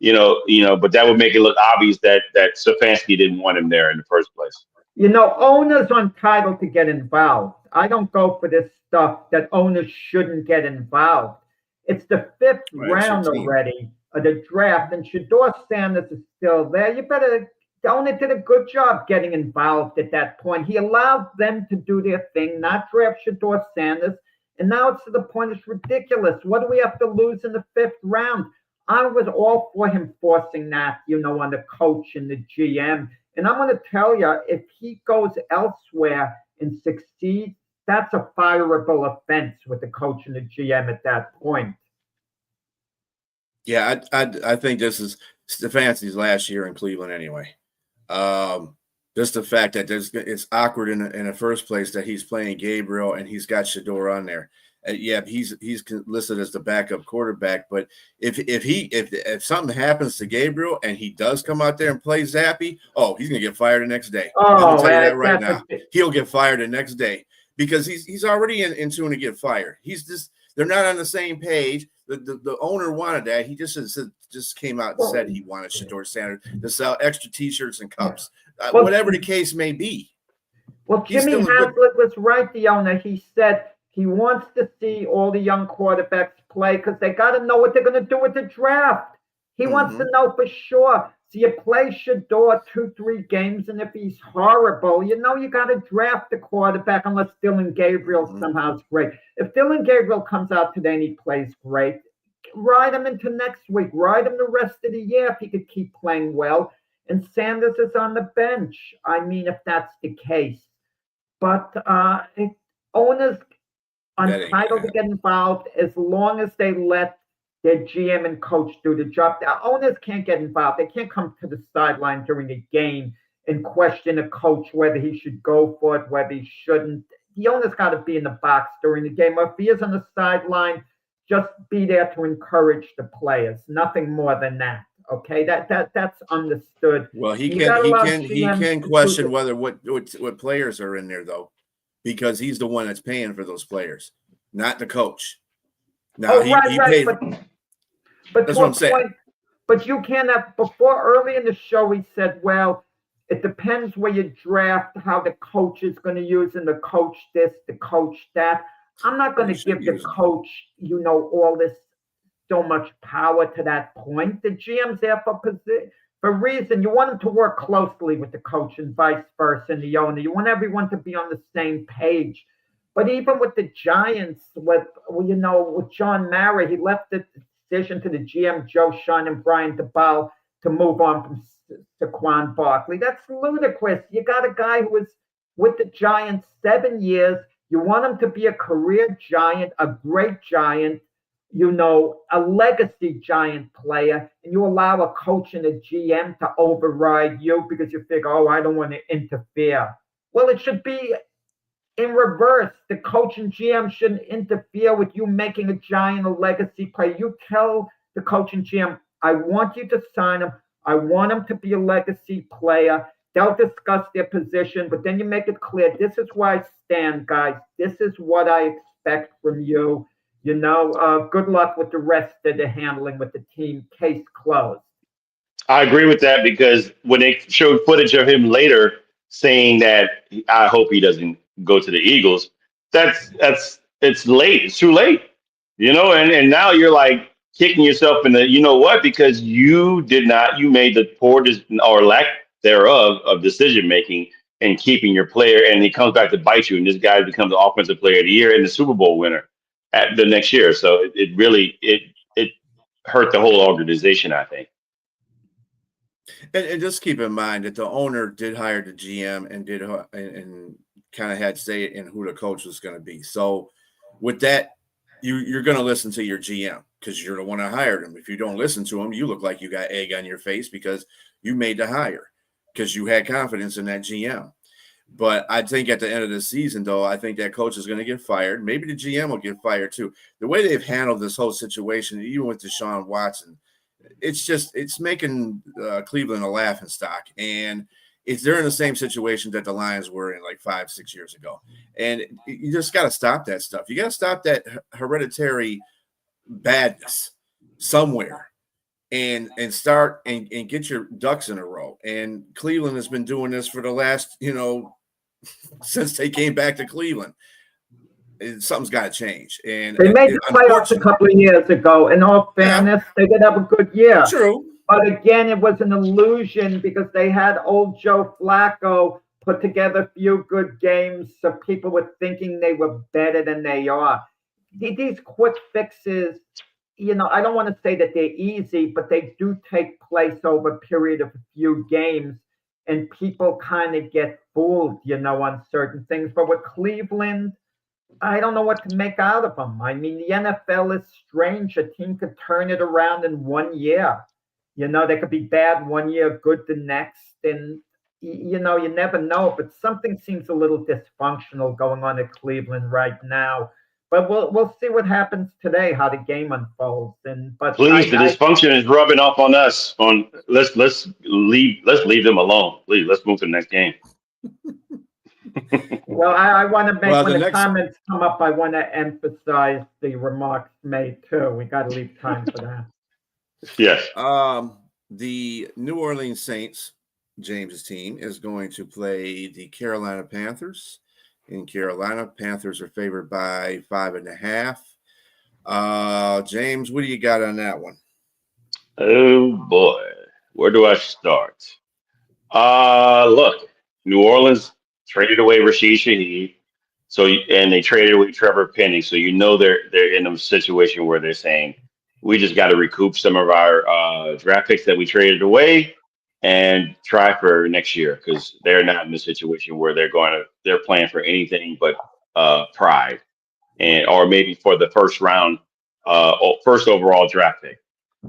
But that would make it look obvious that Stefanski didn't want him there in the first place. Owners are entitled to get involved. I don't go for this stuff that owners shouldn't get involved. It's the fifth round already of the draft, and Shedeur Sanders is still there. The owner did a good job getting involved at that point. He allowed them to do their thing, not draft Shedeur Sanders, and now it's to the point it's ridiculous. What do we have to lose in the fifth round? I was all for him forcing that, on the coach and the GM. And I'm going to tell you, if he goes elsewhere and succeeds, that's a fireable offense with the coach and the GM at that point. Yeah, I think this is Stefanski's last year in Cleveland anyway. Just the fact that it's awkward in the first place that he's playing Gabriel and he's got Shedeur on there. He's listed as the backup quarterback, but if something happens to Gabriel and he does come out there and play Zappe, he's gonna get fired the next day. I'm gonna tell you that right now. He'll get fired the next day because he's already in tune to get fired. They're not on the same page. The owner wanted that. He just came out and said he wanted Shedeur Sanders to sell extra T-shirts and cups, whatever the case may be. Well, Jimmy Haslett was right, the owner. He said he wants to see all the young quarterbacks play because they got to know what they're going to do with the draft. He wants to know for sure. So you play Shador 2-3 games, and if he's horrible, you got to draft the quarterback unless Dylan Gabriel somehow is great. If Dylan Gabriel comes out today and he plays great, ride him into next week. Ride him the rest of the year if he could keep playing well. And Sanders is on the bench. I mean, if that's the case. But owners entitled to get involved as long as they let their GM and coach do the job. The owners can't get involved. They can't come to the sideline during a game and question a coach whether he should go for it, whether he shouldn't. The owner's got to be in the box during the game. Or if he is on the sideline, just be there to encourage the players. Nothing more than that. Okay, that's understood. Well, he can question whether what players are in there though, because he's the one that's paying for those players, not the coach. Now he paid. But that's what I'm saying. But you cannot. Before early in the show, he said, "Well, it depends where you draft, how the coach is going to use, and the coach this, the coach that." I'm not going to give the coach, all this so much power to that point. The GM's there for a reason. You want him to work closely with the coach and vice versa, and the owner. You want everyone to be on the same page. But even with the Giants, with John Mara, he left the decision to the GM, Joe Shine and Brian DeBal, to move on from Saquon Barkley. That's ludicrous. You got a guy who was with the Giants 7 years. You want him to be a career Giant, a great Giant, a legacy Giant player, and you allow a coach and a GM to override you because you figure, I don't want to interfere. Well, it should be in reverse. The coach and GM shouldn't interfere with you making a Giant a legacy player. You tell the coach and GM, I want you to sign him. I want him to be a legacy player. They'll discuss their position, but then you make it clear, this is where I stand, guys. This is what I expect from you. Good luck with the rest of the handling with the team. Case closed. I agree with that because when they showed footage of him later saying that I hope he doesn't go to the Eagles, it's late. It's too late, and now you're like kicking yourself in the, because you made the poor or lack thereof of decision making and keeping your player, and he comes back to bite you, and this guy becomes the offensive player of the year and the Super Bowl winner at the next year. So it really hurt the whole organization, I think. And just keep in mind that the owner did hire the GM and kind of had say in who the coach was going to be. So with that, you're going to listen to your GM because you're the one that hired him. If you don't listen to him, you look like you got egg on your face because you made the hire because you had confidence in that GM. But I think at the end of the season, though, I think that coach is going to get fired. Maybe the GM will get fired too. The way they've handled this whole situation, even with Deshaun Watson, it's making Cleveland a laughing stock. And they're in the same situation that the Lions were in like 5-6 years ago. And you just got to stop that stuff. You got to stop that hereditary badness somewhere and start and get your ducks in a row. And Cleveland has been doing this for the last, since they came back to Cleveland. Something's got to change. And they made the playoffs a couple of years ago. In all fairness, they did have a good year. True. But again, it was an illusion because they had old Joe Flacco put together a few good games, so people were thinking they were better than they are. These quick fixes, I don't want to say that they're easy, but they do take place over a period of a few games, and people kind of get fooled, on certain things. But with Cleveland, I don't know what to make out of them. I mean, the NFL is strange. A team could turn it around in 1 year. They could be bad 1 year, good the next. And, you never know. But something seems a little dysfunctional going on at Cleveland right now. But we'll see what happens today, how the game unfolds. Please, the dysfunction is rubbing off on us. Let's leave them alone. Please, let's move to the next game. Well, I want to make when the comments come up, I want to emphasize the remarks made too. We got to leave time for that. Yes. The New Orleans Saints, James's team, is going to play the Carolina Panthers. In Carolina, Panthers are favored by 5.5. James, what do you got on that one? Oh boy. Where do I start? Look, New Orleans traded away Rashid Shaheed, and they traded away Trevor Penning. So they're in a situation where they're saying we just got to recoup some of our draft picks that we traded away and try for next year because they're not in a situation where they're playing for anything but pride and or maybe for the first round, first overall draft pick.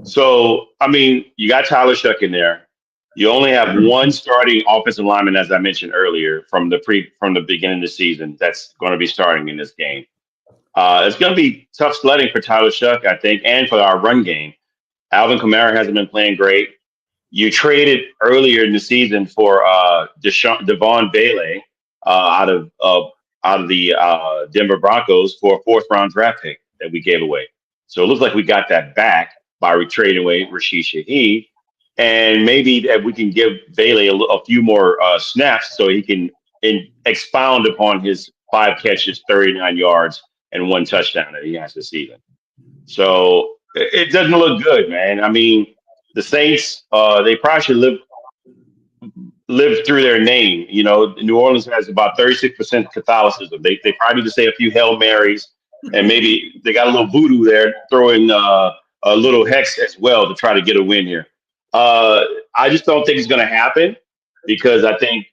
So I mean, you got Tyler Shuck in there. You only have one starting offensive lineman, as I mentioned earlier, from the beginning of the season. That's going to be starting in this game. It's going to be tough sledding for Tyler Shuck, I think, and for our run game. Alvin Kamara hasn't been playing great. You traded earlier in the season for Devon Bailey out of the Denver Broncos for a fourth round draft pick that we gave away. So it looks like we got that back by trading away Rashid Shaheed. And maybe that we can give Bailey a few more snaps so he can expound upon his 5 catches, 39 yards, and 1 touchdown that he has this season. So it doesn't look good, man. I mean, the Saints, they probably should live through their name. You know, New Orleans has about 36% Catholicism. They probably just say a few Hail Marys, and maybe they got a little voodoo there, throwing a little hex as well to try to get a win here. I just don't think it's going to happen because I think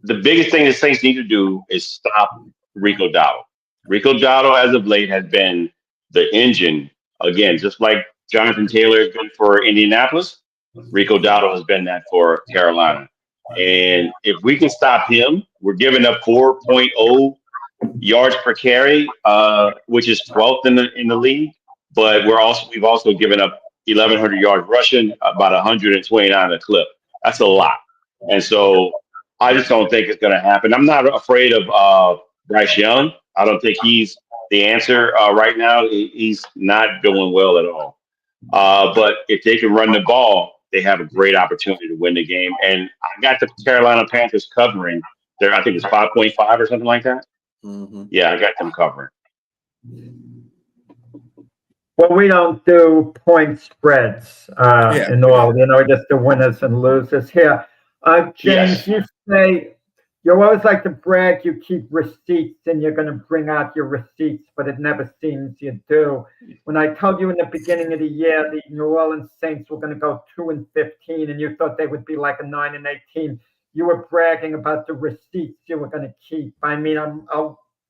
the biggest thing the Saints need to do is stop Rico Dowdle. Rico Dowdle, as of late, has been the engine again, just like Jonathan Taylor has been for Indianapolis. Rico Dowdle has been that for Carolina. And if we can stop him, we're giving up 4.0 yards per carry, which is 12th in the league. But we've also given up 1,100 yards rushing, about 129 a clip. That's a lot. And so I just don't think it's going to happen. I'm not afraid of Bryce Young. I don't think he's the answer right now. He's not doing well at all. But if they can run the ball, they have a great opportunity to win the game. And I got the Carolina Panthers covering there. I think it's 5.5 or something like that. Mm-hmm. Yeah, I got them covering. Well, we don't do point spreads and all, just the winners and losers here. James, You say you always like to brag you keep receipts and you're going to bring out your receipts, but it never seems you do. When I told you in the beginning of the year the New Orleans Saints were going to go 2-15 and you thought they would be like a 9-18, you were bragging about the receipts you were going to keep. I mean,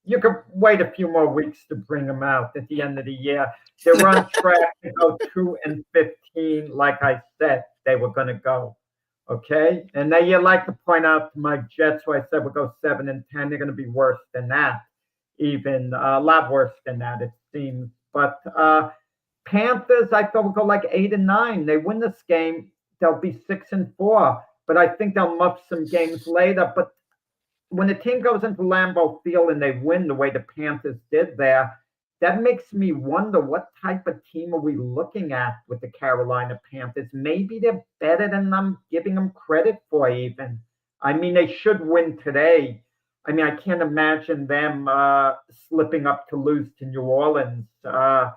you could wait a few more weeks to bring them out at the end of the year. They were on track to go 2-15, like I said they were going to go. Okay, and then you like to point out to my Jets, who I said would go 7-10. They're going to be worse than that, even a lot worse than that, it seems. But Panthers, I thought would go like 8-9. They win this game, they'll be 6-4. But I think they'll muff some games later. But when a team goes into Lambeau Field and they win the way the Panthers did there, that makes me wonder what type of team are we looking at with the Carolina Panthers. Maybe they're better than I'm giving them credit for even. I mean, they should win today. I mean, I can't imagine them slipping up to lose to New Orleans. But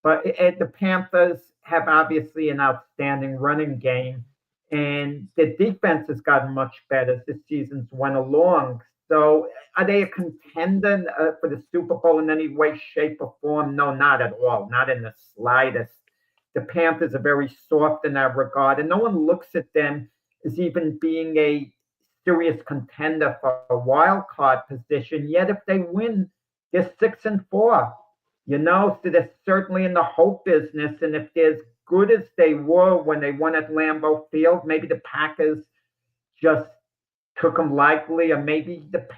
the Panthers have obviously an outstanding running game, and the defense has gotten much better as the seasons went along. So are they a contender for the Super Bowl in any way, shape, or form? No, not at all. Not in the slightest. The Panthers are very soft in that regard, and no one looks at them as even being a serious contender for a wild card position. Yet if they win, they're 6-4. So they're certainly in the hope business. And if they're as good as they were when they won at Lambeau Field, maybe the Packers just took them lightly, or maybe but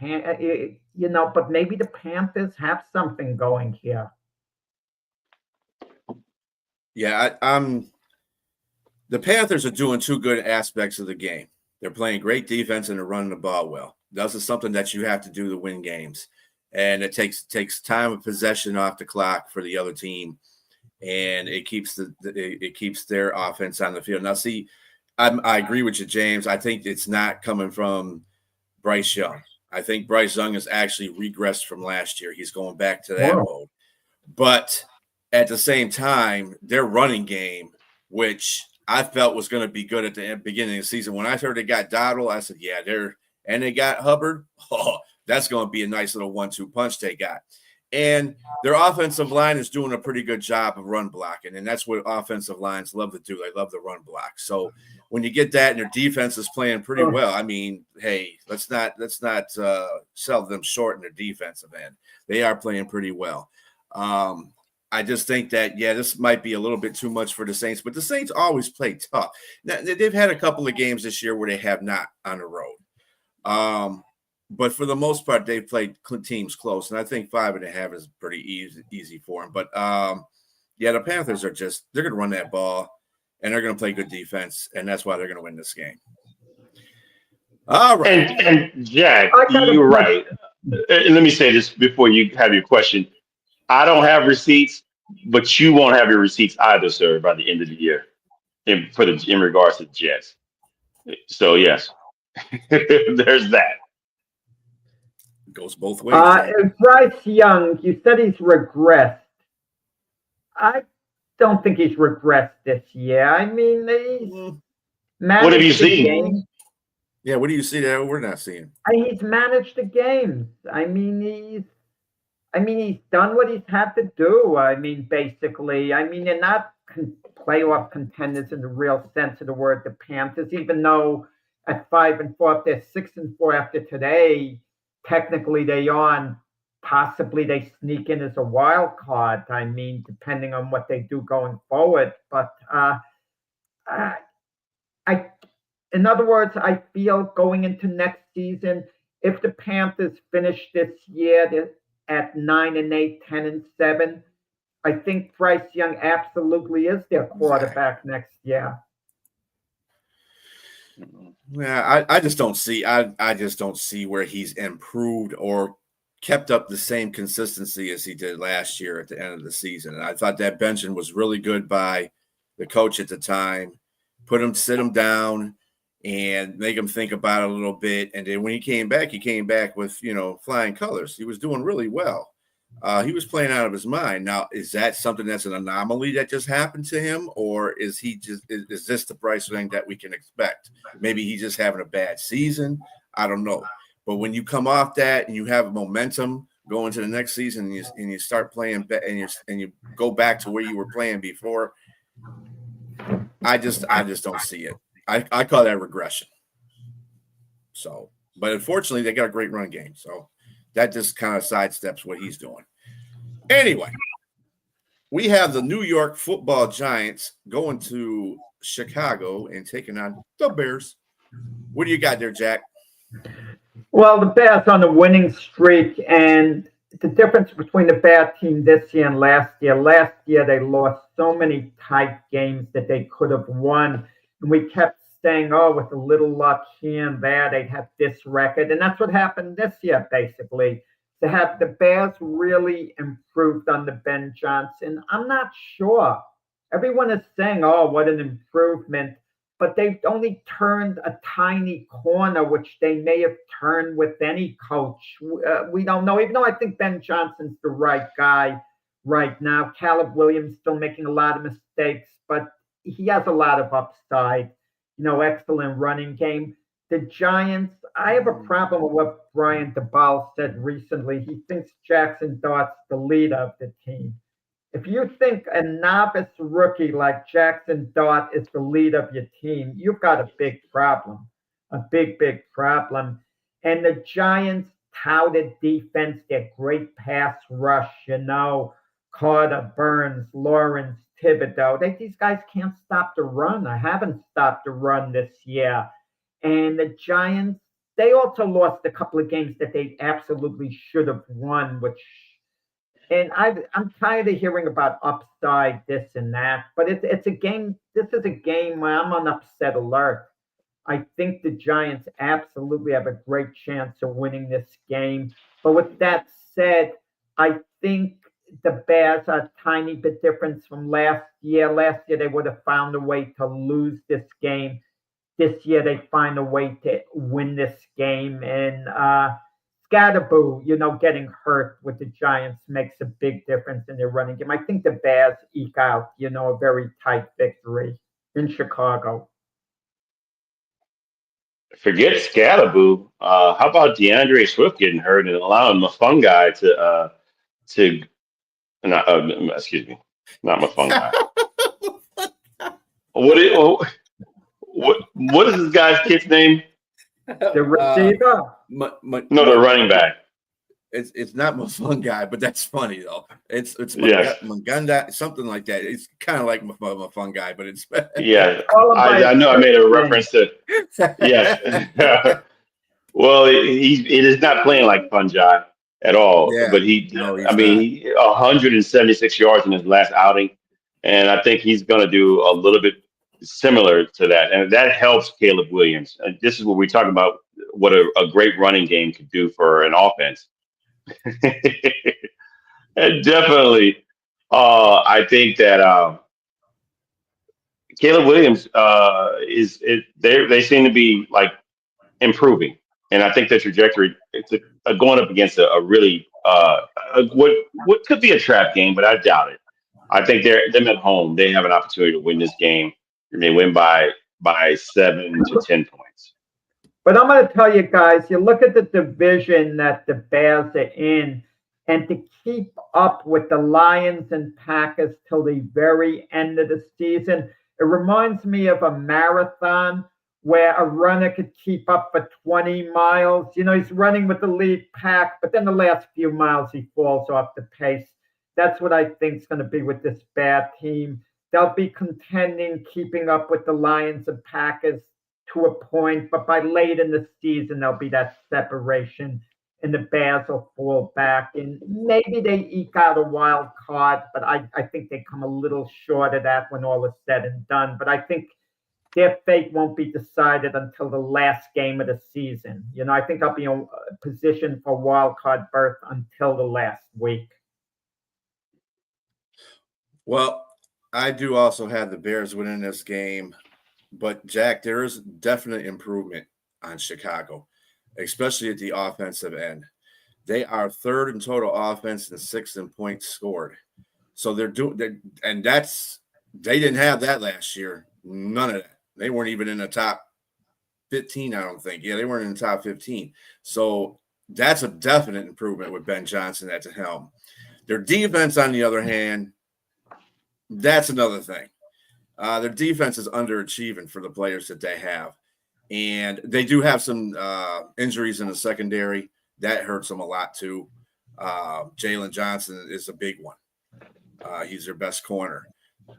maybe the Panthers have something going here. Yeah, the Panthers are doing 2 good aspects of the game. They're playing great defense and they're running the ball well. This is something that you have to do to win games, and it takes time of possession off the clock for the other team, and it keeps their offense on the field. Now, see, I agree with you, James. I think it's not coming from Bryce Young. I think Bryce Young has actually regressed from last year. He's going back to that mode. But at the same time, their running game, which I felt was going to be good at the beginning of the season. When I heard they got Dowdle, I said, yeah, they got Hubbard. Oh, that's going to be a nice little 1-2 punch they got. And their offensive line is doing a pretty good job of run blocking, and that's what offensive lines love to do. They love the run block. So when you get that and their defense is playing pretty well, I mean, hey, let's not sell them short in their defensive end. They are playing pretty well. I just think that, this might be a little bit too much for the Saints, but the Saints always play tough. Now, they've had a couple of games this year where they have not on the road. But for the most part, they've played teams close, and I think 5.5 is pretty easy for them. But, the Panthers they're going to run that ball, and they're going to play good defense, and that's why they're going to win this game. All right. And Jack, you're right. Let me say this before you have your question. I don't have receipts, but you won't have your receipts either, sir, by the end of the year in regards to the Jets. So, yes, there's that. Goes both ways. Bryce Young, you said he's regressed. I don't think he's regressed this year. I mean, what have you seen? Yeah, what do you see that we're not seeing? He's managed the games. I mean, he's done what he's had to do. I mean, basically, they're not playoff contenders in the real sense of the word, the Panthers, even though at 5-4, they're 6-4 after today. Technically, they are, possibly they sneak in as a wild card. I mean, depending on what they do going forward. But in other words, I feel going into next season, if the Panthers finish this year at 9-8, 10-7, I think Bryce Young absolutely is their quarterback next year. Yeah, I just don't see. I just don't see where he's improved or kept up the same consistency as he did last year at the end of the season. And I thought that benching was really good by the coach at the time. Sit him down and make him think about it a little bit. And then when he came back with flying colors. He was doing really well. He was playing out of his mind. Now, is that something that's an anomaly that just happened to him, or is this the Bryce Young that we can expect? Maybe he's just having a bad season. I don't know. But when you come off that and you have momentum going to the next season and you start playing and you go back to where you were playing before, I just don't see it. I call that regression. So, but unfortunately, they got a great run game. So that just kind of sidesteps what he's doing. Anyway, we have the New York Football Giants going to Chicago and taking on the Bears. What do you got there, Jack? Well, the Bears on a winning streak, and the difference between the Bear team this year and last year. Last year, they lost so many tight games that they could have won, and we kept saying, with a little luck here and there, they'd have this record. And that's what happened this year, basically. To have the Bears really improved under Ben Johnson, I'm not sure. Everyone is saying, what an improvement. But they've only turned a tiny corner, which they may have turned with any coach. We don't know, even though I think Ben Johnson's the right guy right now. Caleb Williams still making a lot of mistakes, but he has a lot of upside. Excellent running game. The Giants, I have a problem with what Brian DeBall said recently. He thinks Jackson Dart's the leader of the team. If you think a novice rookie like Jackson Dart is the leader of your team, you've got a big problem, a big, big problem. And the Giants touted defense, their great pass rush, Carter, Burns, Lawrence, Thibodeau. These guys can't stop the run. I haven't stopped the run this year. And the Giants, they also lost a couple of games that they absolutely should have won, and I'm tired of hearing about upside, this and that. But it's a game. This is a game where I'm on upset alert. I think the Giants absolutely have a great chance of winning this game. But with that said, I think the Bears are a tiny bit different from last year. Last year, they would have found a way to lose this game. This year, they find a way to win this game. And Scatterboo, getting hurt with the Giants makes a big difference in their running game. I think the Bears eke out, a very tight victory. in Chicago. Forget Scalaboo. How about DeAndre Swift getting hurt and allowing Mafungi to not excuse me, not Mafungi. What is this guy's kid's name? The receiver? No, the running back. It's not Mafungi, but that's funny though. It's Yes. Mungunda, something like that. It's kind of like Mafungi, but it's Yeah. I know I made a reference to yes. Well, it is not playing like fungi at all. Yeah. But No, he's I mean, 176 yards in his last outing, and I think he's going to do a little bit similar to that, and that helps Caleb Williams. And this is what we talk about: what a great running game could do for an offense. And definitely, I think that Caleb Williams they seem to be like improving, and I think the trajectory it's going up against a really what could be a trap game, but I doubt it. I think them at home. They have an opportunity to win this game, and they win by 7 to 10 points. But I'm going to tell you guys, you look at the division that the Bears are in, and to keep up with the Lions and Packers till the very end of the season, it reminds me of a marathon where a runner could keep up for 20 miles. You know, he's running with the lead pack, but then the last few miles he falls off the pace. That's what I think is going to be with this bad team. They'll be contending, keeping up with the Lions and Packers to a point, but by late in the season, there'll be that separation, and the Bears will fall back. And maybe they eke out a wild card, but I think they come a little short of that when all is said and done. But I think their fate won't be decided until the last game of the season. You know, I think I'll be in position for wild card berth until the last week. Well, I do also have the Bears winning this game, but Jack, there is definite improvement on Chicago, especially at the offensive end. They are third in total offense and sixth in points scored. So they didn't have that last year. None of that. They weren't even in the top 15, I don't think. Yeah, they weren't in the top 15. So that's a definite improvement with Ben Johnson at the helm. Their defense, on the other hand, that's another thing. Their defense is underachieving for the players that they have. And they do have some injuries in the secondary. That hurts them a lot, too. Jalen Johnson is a big one. He's their best corner.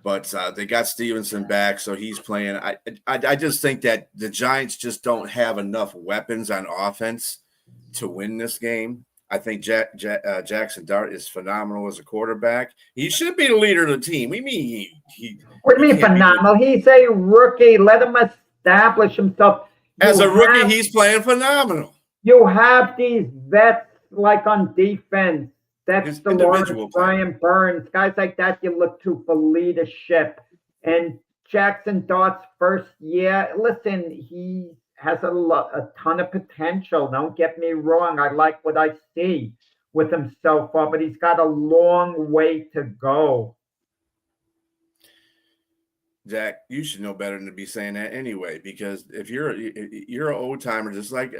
But they got Stevenson back, so he's playing. I just think that the Giants just don't have weapons on offense to win this game. I think Jackson Dart is phenomenal as a quarterback. He should be the leader of the team. We mean What do you mean phenomenal? He's a rookie. Let him establish himself. As a rookie, he's playing phenomenal. You have these vets like on defense. Dexter Lawrence, Brian Burns, guys like that you look to for leadership. And Jackson Dart's first year, listen, he has a ton of potential. Don't get me wrong. I like what I see with him so far, but he's got a long way to go. Jack, you should know better than to be saying that anyway, because if you're an old timer, just like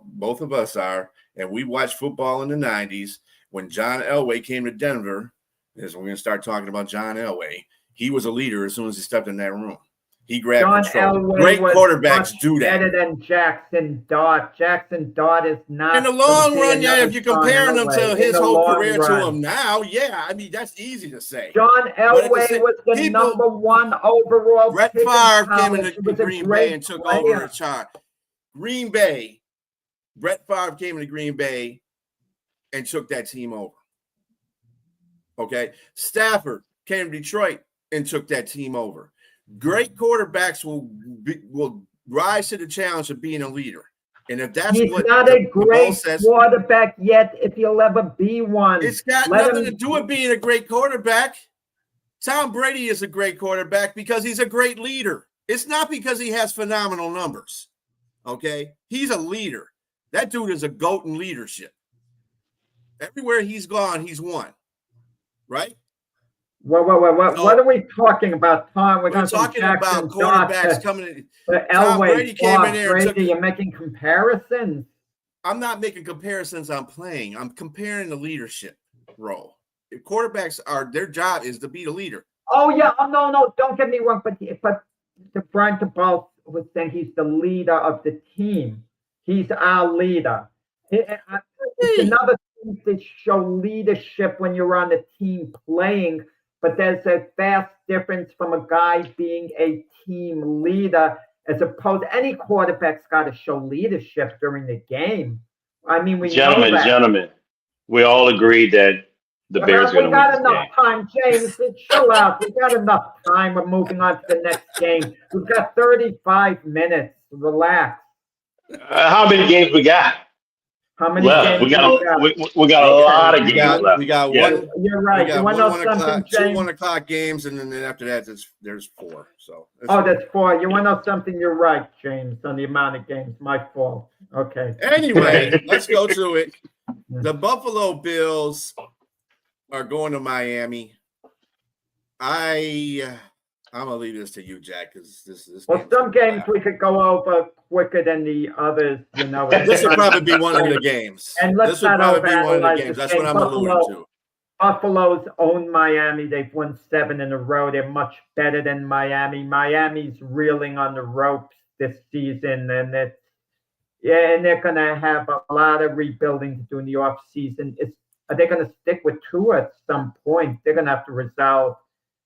both of us are, and we watched football in the 90s. When John Elway came to Denver, we're going to start talking about John Elway. He was a leader as soon as he stepped in that room. He grabbed control. Great quarterbacks do that. Better than Jackson Dart. Jackson Dart is not. In the long run, yeah, if you're comparing him to his whole career to him now, yeah, I mean, that's easy to say. John Elway was the number one overall. Brett Favre came into Green Bay and took over a chart. Green Bay, Brett Favre came into Green Bay and took that team over. Okay. Stafford came to Detroit and took that team over. Great quarterbacks will rise to the challenge of being a leader. And if that's he's what not a great quarterback yet, if he'll ever be one. It's got nothing to do with being a great quarterback. Tom Brady is a great quarterback because he's a great leader. It's not because he has phenomenal numbers. Okay. He's a leader. That dude is a GOAT in leadership. Everywhere he's gone, he's won. Right? What are we talking about, Tom? We're talking about quarterbacks coming in. Tom Brady came in there and took You're making comparisons. I'm not making comparisons on playing. I'm comparing the leadership role. If quarterbacks their job is to be the leader. Oh yeah, no, don't get me wrong, but Brian DeBall was saying he's the leader of the team. He's our leader. It's another thing to show leadership when you're on the team playing, but there's a vast difference from a guy being a team leader as opposed any quarterback's got to show leadership during the game. I mean, we know that. Gentlemen, we all agree that the Bears are going to win this game. We got enough time, James. Chill out. We got enough time. We're moving on to the next game. We've got 35 minutes. Relax. How many games we got? How many games we got a lot of games left. We got one. You're right. You want to know something, James? 2 1 o'clock games, and then after that, there's 4. So that's 4. You want to know something? You're right, James, on the amount of games. My fault. Okay. Anyway, let's go to it. The Buffalo Bills are going to Miami. I'm gonna leave this to you, Jack, because this. Well, some games we could go over quicker than the others. You know, this would probably be one of the games. And let's not overanalyze. That's what I'm alluding to. Buffalo's owned Miami. They've won 7 in a row. They're much better than Miami. Miami's reeling on the ropes this season, and they're going to have a lot of rebuilding to do in the off season. Are they going to stick with Tua at some point? They're going to have to resolve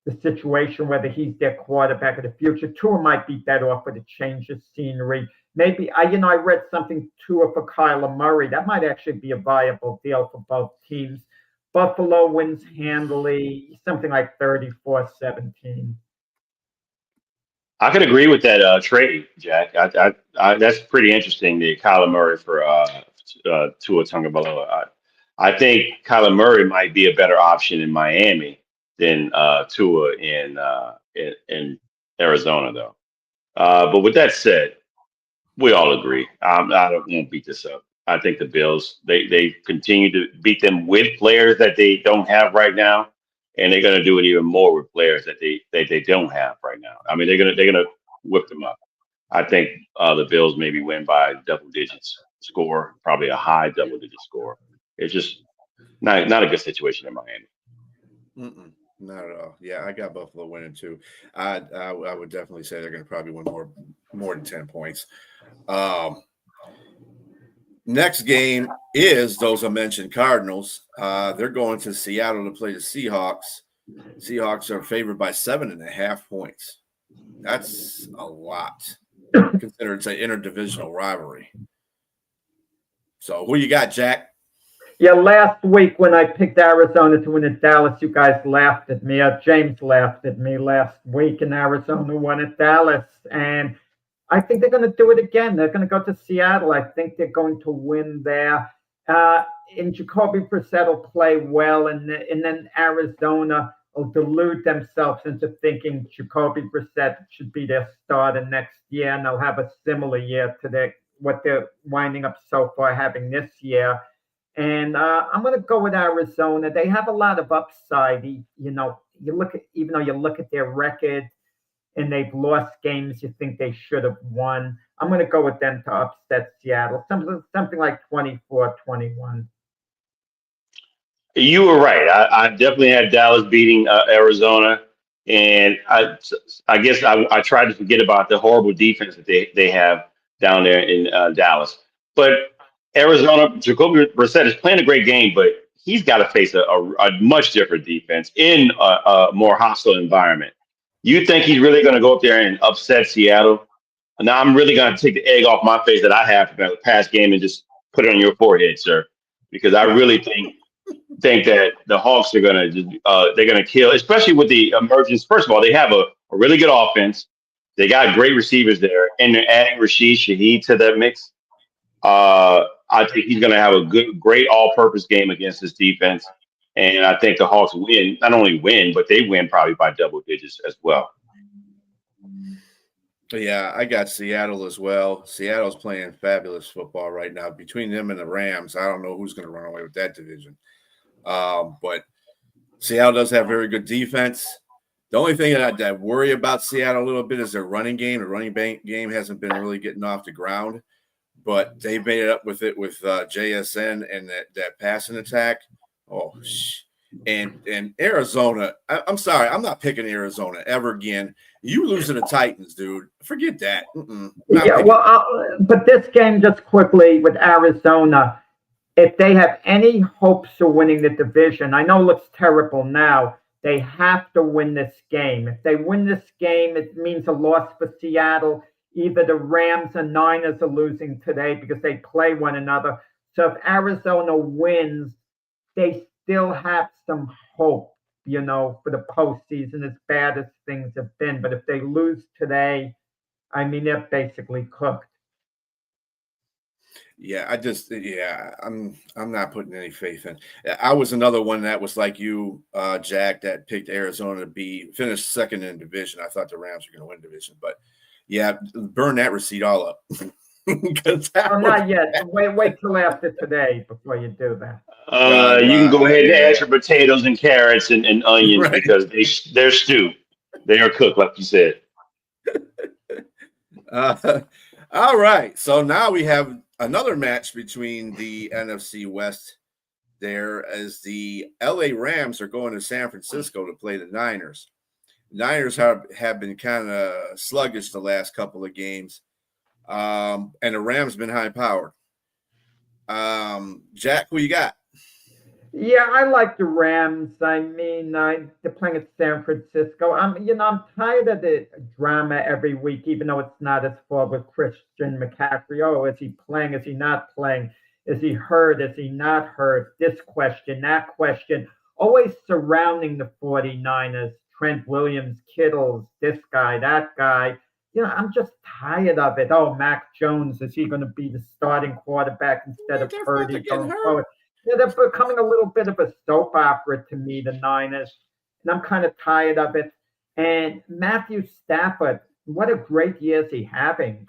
the situation, whether he's their quarterback of the future. Tua might be better off with a change of scenery. Maybe, I read something Tua for Kyler Murray. That might actually be a viable deal for both teams. Buffalo wins handily, something like 34-17. I could agree with that trade, Jack. That's pretty interesting, the Kyler Murray for Tua Tagovailoa. I think Kyler Murray might be a better option in Miami than Tua in Arizona, though. But with that said, we all agree. I won't beat this up. I think the Bills they continue to beat them with players that they don't have right now, and they're going to do it even more with players that they don't have right now. I mean, they're gonna whip them up. I think the Bills maybe win by double digits score, probably a high double digit score. It's just not a good situation in Miami. Not at all. Yeah, I got Buffalo winning too. I would definitely say they're going to probably win more than 10 points. Next game is those I mentioned Cardinals. They're going to Seattle to play the Seahawks. Seahawks are favored by 7.5 points. That's a lot, considering it's an interdivisional rivalry. So who you got, Jack? Yeah, last week when I picked Arizona to win at Dallas, you guys laughed at me. James laughed at me last week, and Arizona won at Dallas. And I think they're going to do it again. They're going to go to Seattle. I think they're going to win there. And Jacoby Brissett will play well, and then Arizona will delude themselves into thinking Jacoby Brissett should be their starter next year, and they'll have a similar year to what they're winding up so far having this year. And I'm going to go with Arizona. They have a lot of upside. Even though you look at their record and they've lost games you think they should have won, I'm going to go with them to upset Seattle, something like 24-21. You were right. I definitely had Dallas beating Arizona, and I guess I tried to forget about the horrible defense that they have down there in Dallas, but Arizona, Jacoby Brissett is playing a great game, but he's got to face a much different defense in a more hostile environment. You think he's really going to go up there and upset Seattle? Now I'm really going to take the egg off my face that I have for the past game and just put it on your forehead, sir, because I really think that the Hawks are going to they're going to kill, especially with the emergence. First of all, they have a really good offense. They got great receivers there, and they're adding Rashid Shaheed to that mix. I think he's going to have a great all-purpose game against this defense, and I think the Hawks win. Not only win, but they win probably by double digits as well. Yeah, I got Seattle as well. Seattle's playing fabulous football right now. Between them and the Rams, I don't know who's going to run away with that division. But Seattle does have very good defense. The only thing that I worry about Seattle a little bit is their running game. The running game hasn't been really getting off the ground, but they made it up with JSN and that passing attack. Oh, and Arizona. I'm sorry, I'm not picking Arizona ever again. You losing the Titans, dude. Forget that. Yeah, well, but this game, just quickly with Arizona, if they have any hopes of winning the division, I know it looks terrible now. They have to win this game. If they win this game, it means a loss for Seattle. Either the Rams and Niners are losing today because they play one another. So if Arizona wins, they still have some hope, for the postseason, as bad as things have been. But if they lose today, I mean, they're basically cooked. Yeah, I'm not putting any faith in. I was another one that was like you, Jack, that picked Arizona to finish second in division. I thought the Rams were going to win division, but yeah, burn that receipt all up. Not yet. Wait till after today before you do that. You can go ahead and add your potatoes and carrots and onions right. Because they're stewed. They are cooked, like you said. All right. So now we have another match between the NFC West there as the LA Rams are going to San Francisco to play the Niners. Niners have been kind of sluggish the last couple of games. And the Rams been high powered. Jack, who you got? Yeah, I like the Rams. I mean, they're playing at San Francisco. I'm tired of the drama every week, even though it's not as far with Christian McCaffrey. Oh, is he playing? Is he not playing? Is he hurt? Is he not hurt? This question, that question, always surrounding the 49ers. Trent Williams, Kittles, this guy, that guy. I'm just tired of it. Oh, Mac Jones, is he going to be the starting quarterback instead of Purdy going forward? Yeah, they're becoming a little bit of a soap opera to me, the Niners, and I'm kind of tired of it. And Matthew Stafford, what a great year is he having.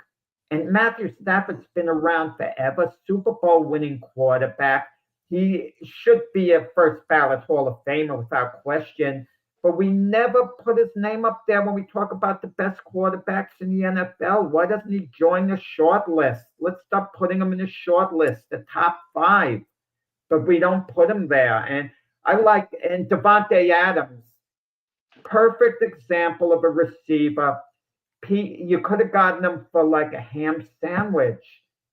And Matthew Stafford's been around forever, Super Bowl winning quarterback. He should be a first ballot Hall of Famer without question. But we never put his name up there when we talk about the best quarterbacks in the NFL. Why doesn't he join the short list? Let's start putting him in the short list, the top 5. But we don't put him there. And Devontae Adams, perfect example of a receiver. You could have gotten him for like a ham sandwich.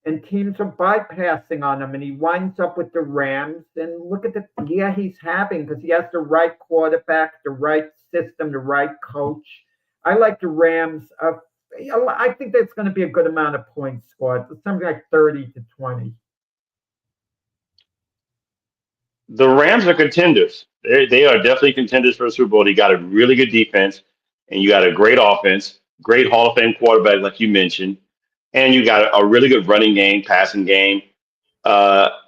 And teams are bypassing on him, and he winds up with the Rams. And look at the year he's having because he has the right quarterback, the right system, the right coach. I like the Rams. I think that's going to be a good amount of points scored, something like 30-20. The Rams are contenders. They are definitely contenders for the Super Bowl. They got a really good defense, and you got a great offense, great Hall of Fame quarterback, like you mentioned. And you got a really good running game, passing game.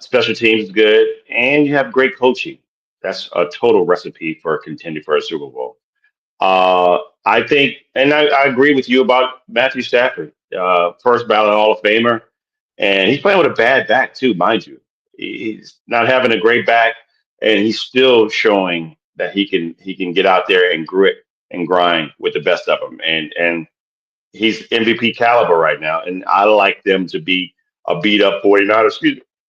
Special teams is good. And you have great coaching. That's a total recipe for a contender for a Super Bowl. I think, and I agree with you about Matthew Stafford, first ballot Hall of Famer. And he's playing with a bad back, too, mind you. He's not having a great back, and he's still showing that he can get out there and grit and grind with the best of them. And he's MVP caliber right now, and I like them to be a beat up 49ers.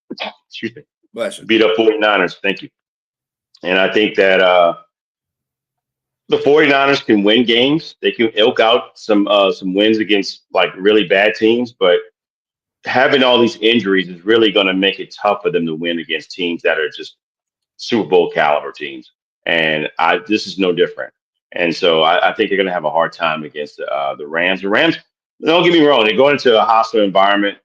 Excuse me. Bless you. Beat up 49ers. Thank you. And I think that the 49ers can win games. They can ilk out some wins against like really bad teams, but having all these injuries is really going to make it tough for them to win against teams that are just Super Bowl caliber teams. And this is no different. And so I think they're going to have a hard time against the Rams. The Rams, don't get me wrong, they're going into a hostile environment,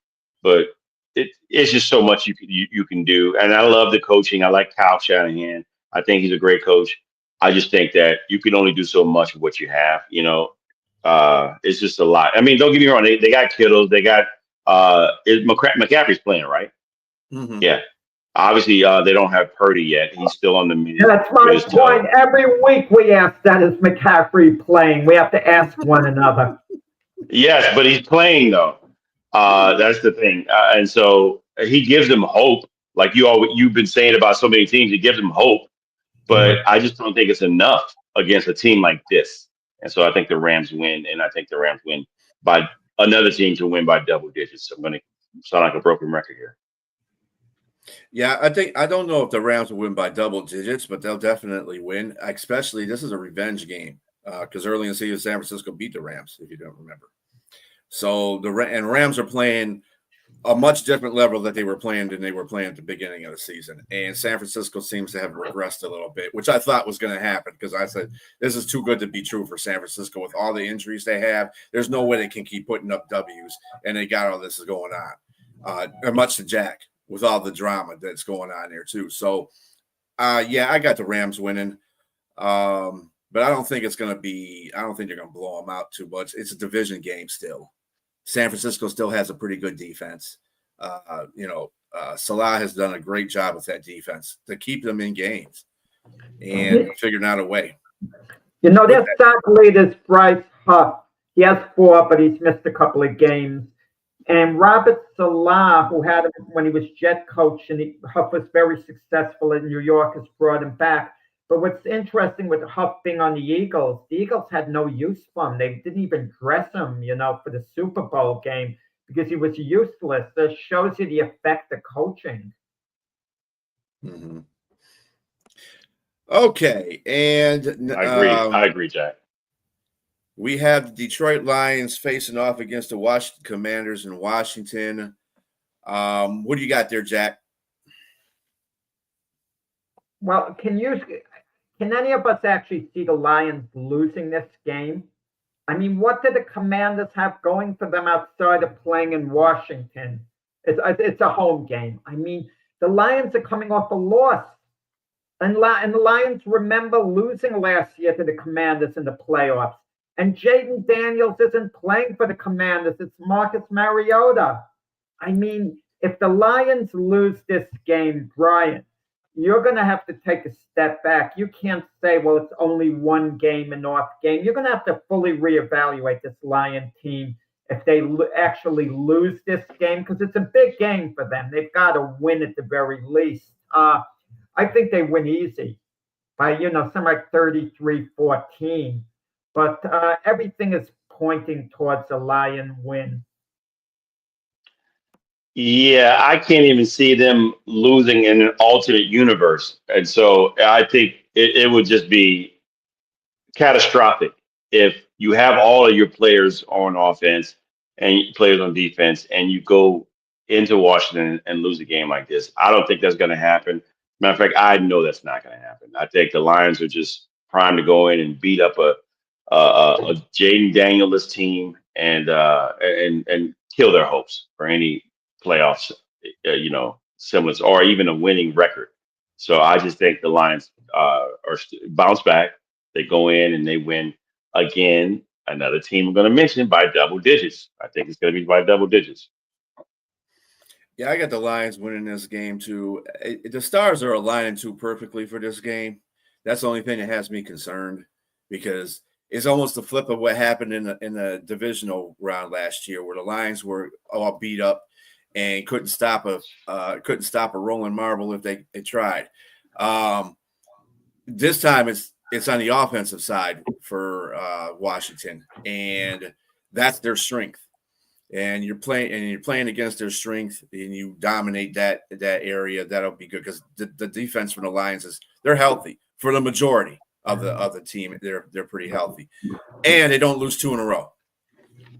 but it's just so much you can do. And I love the coaching. I like Kyle Shanahan. I think he's a great coach. I just think that you can only do so much with what you have. It's just a lot. I mean, don't get me wrong. They got Kittles. They got McCaffrey's playing, right? Mm-hmm. Yeah. Obviously, they don't have Purdy yet. He's still on the menu. That's my point. Every week we ask that, is McCaffrey playing? We have to ask one another. Yes, but he's playing, though. That's the thing. And so he gives them hope. Like you've been saying about so many teams, he gives them hope. but I just don't think it's enough against a team like this. And so I think the Rams win, and I think the Rams win by another team to win by double digits. So I'm going to sound like a broken record here. Yeah, I don't know if the Rams will win by double digits, but they'll definitely win. Especially this is a revenge game because early in the season, San Francisco beat the Rams, if you don't remember. So Rams are playing a much different level that they were playing than they were playing at the beginning of the season. And San Francisco seems to have regressed a little bit, which I thought was going to happen because I said this is too good to be true for San Francisco with all the injuries they have. There's no way they can keep putting up W's, and they got all this going on. And much to Jack with all the drama that's going on there too. So, yeah, I got the Rams winning. But I don't think it's going to be – I don't think they're going to blow them out too much. It's a division game still. San Francisco still has a pretty good defense. Salah has done a great job with that defense to keep them in games and figuring out a way. Their stock leader is Bryce Huff. He has 4, but he's missed a couple of games. And Robert Salah, who had him when he was Jet coach, and Huff was very successful in New York, has brought him back. But what's interesting with Huff being on the Eagles had no use for him. They didn't even dress him, for the Super Bowl game because he was useless. That shows you the effect of coaching. Mm-hmm. Okay, and I agree, Jack. We have the Detroit Lions facing off against the Washington Commanders in Washington. What do you got there, Jack? Well, can any of us actually see the Lions losing this game? I mean, what do the Commanders have going for them outside of playing in Washington? It's a home game. I mean, the Lions are coming off a loss. And the Lions remember losing last year to the Commanders in the playoffs. And Jaden Daniels isn't playing for the Commanders. It's Marcus Mariota. I mean, if the Lions lose this game, Brian, you're going to have to take a step back. You can't say, well, it's only one game, an off game. You're going to have to fully reevaluate this Lion team if they actually lose this game, because it's a big game for them. They've got to win at the very least. I think they win easy by, something like 33-14. But everything is pointing towards a Lion win. Yeah, I can't even see them losing in an alternate universe. And so I think it would just be catastrophic if you have all of your players on offense and players on defense and you go into Washington and lose a game like this. I don't think that's going to happen. Matter of fact, I know that's not going to happen. I think the Lions are just primed to go in and beat up a Jaden Daniels team and kill their hopes for any playoffs, semblance or even a winning record. So I just think the Lions bounce back. They go in and they win again. Another team I'm going to mention by double digits. I think it's going to be by double digits. Yeah, I got the Lions winning this game too. The stars are aligning too perfectly for this game. That's the only thing that has me concerned because it's almost the flip of what happened in the divisional round last year, where the Lions were all beat up and couldn't stop a rolling marble if they tried. This time it's on the offensive side for Washington, and that's their strength. And you're playing against their strength, and you dominate that area. That'll be good because the defense from the Lions they're healthy for the majority of the team. They're pretty healthy, and they don't lose 2 in a row.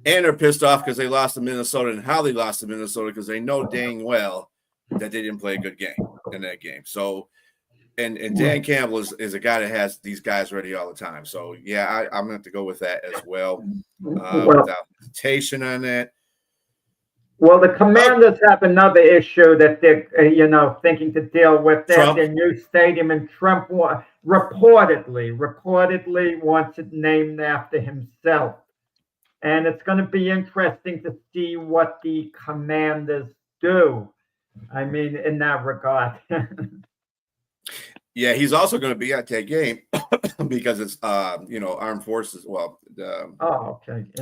And they're pissed off because they lost to Minnesota, and how they lost to Minnesota because they know dang well that they didn't play a good game in that game. So, and Dan Campbell is a guy that has these guys ready all the time. So yeah, I'm going to have to go with that as well. Without hesitation on that. Well, the Commanders have another issue that they're, thinking to deal with. Their new stadium, and Trump reportedly wants it named after himself. And it's going to be interesting to see what the Commanders do. I mean, in that regard. Yeah, he's also going to be at that game because it's, armed forces. Well, the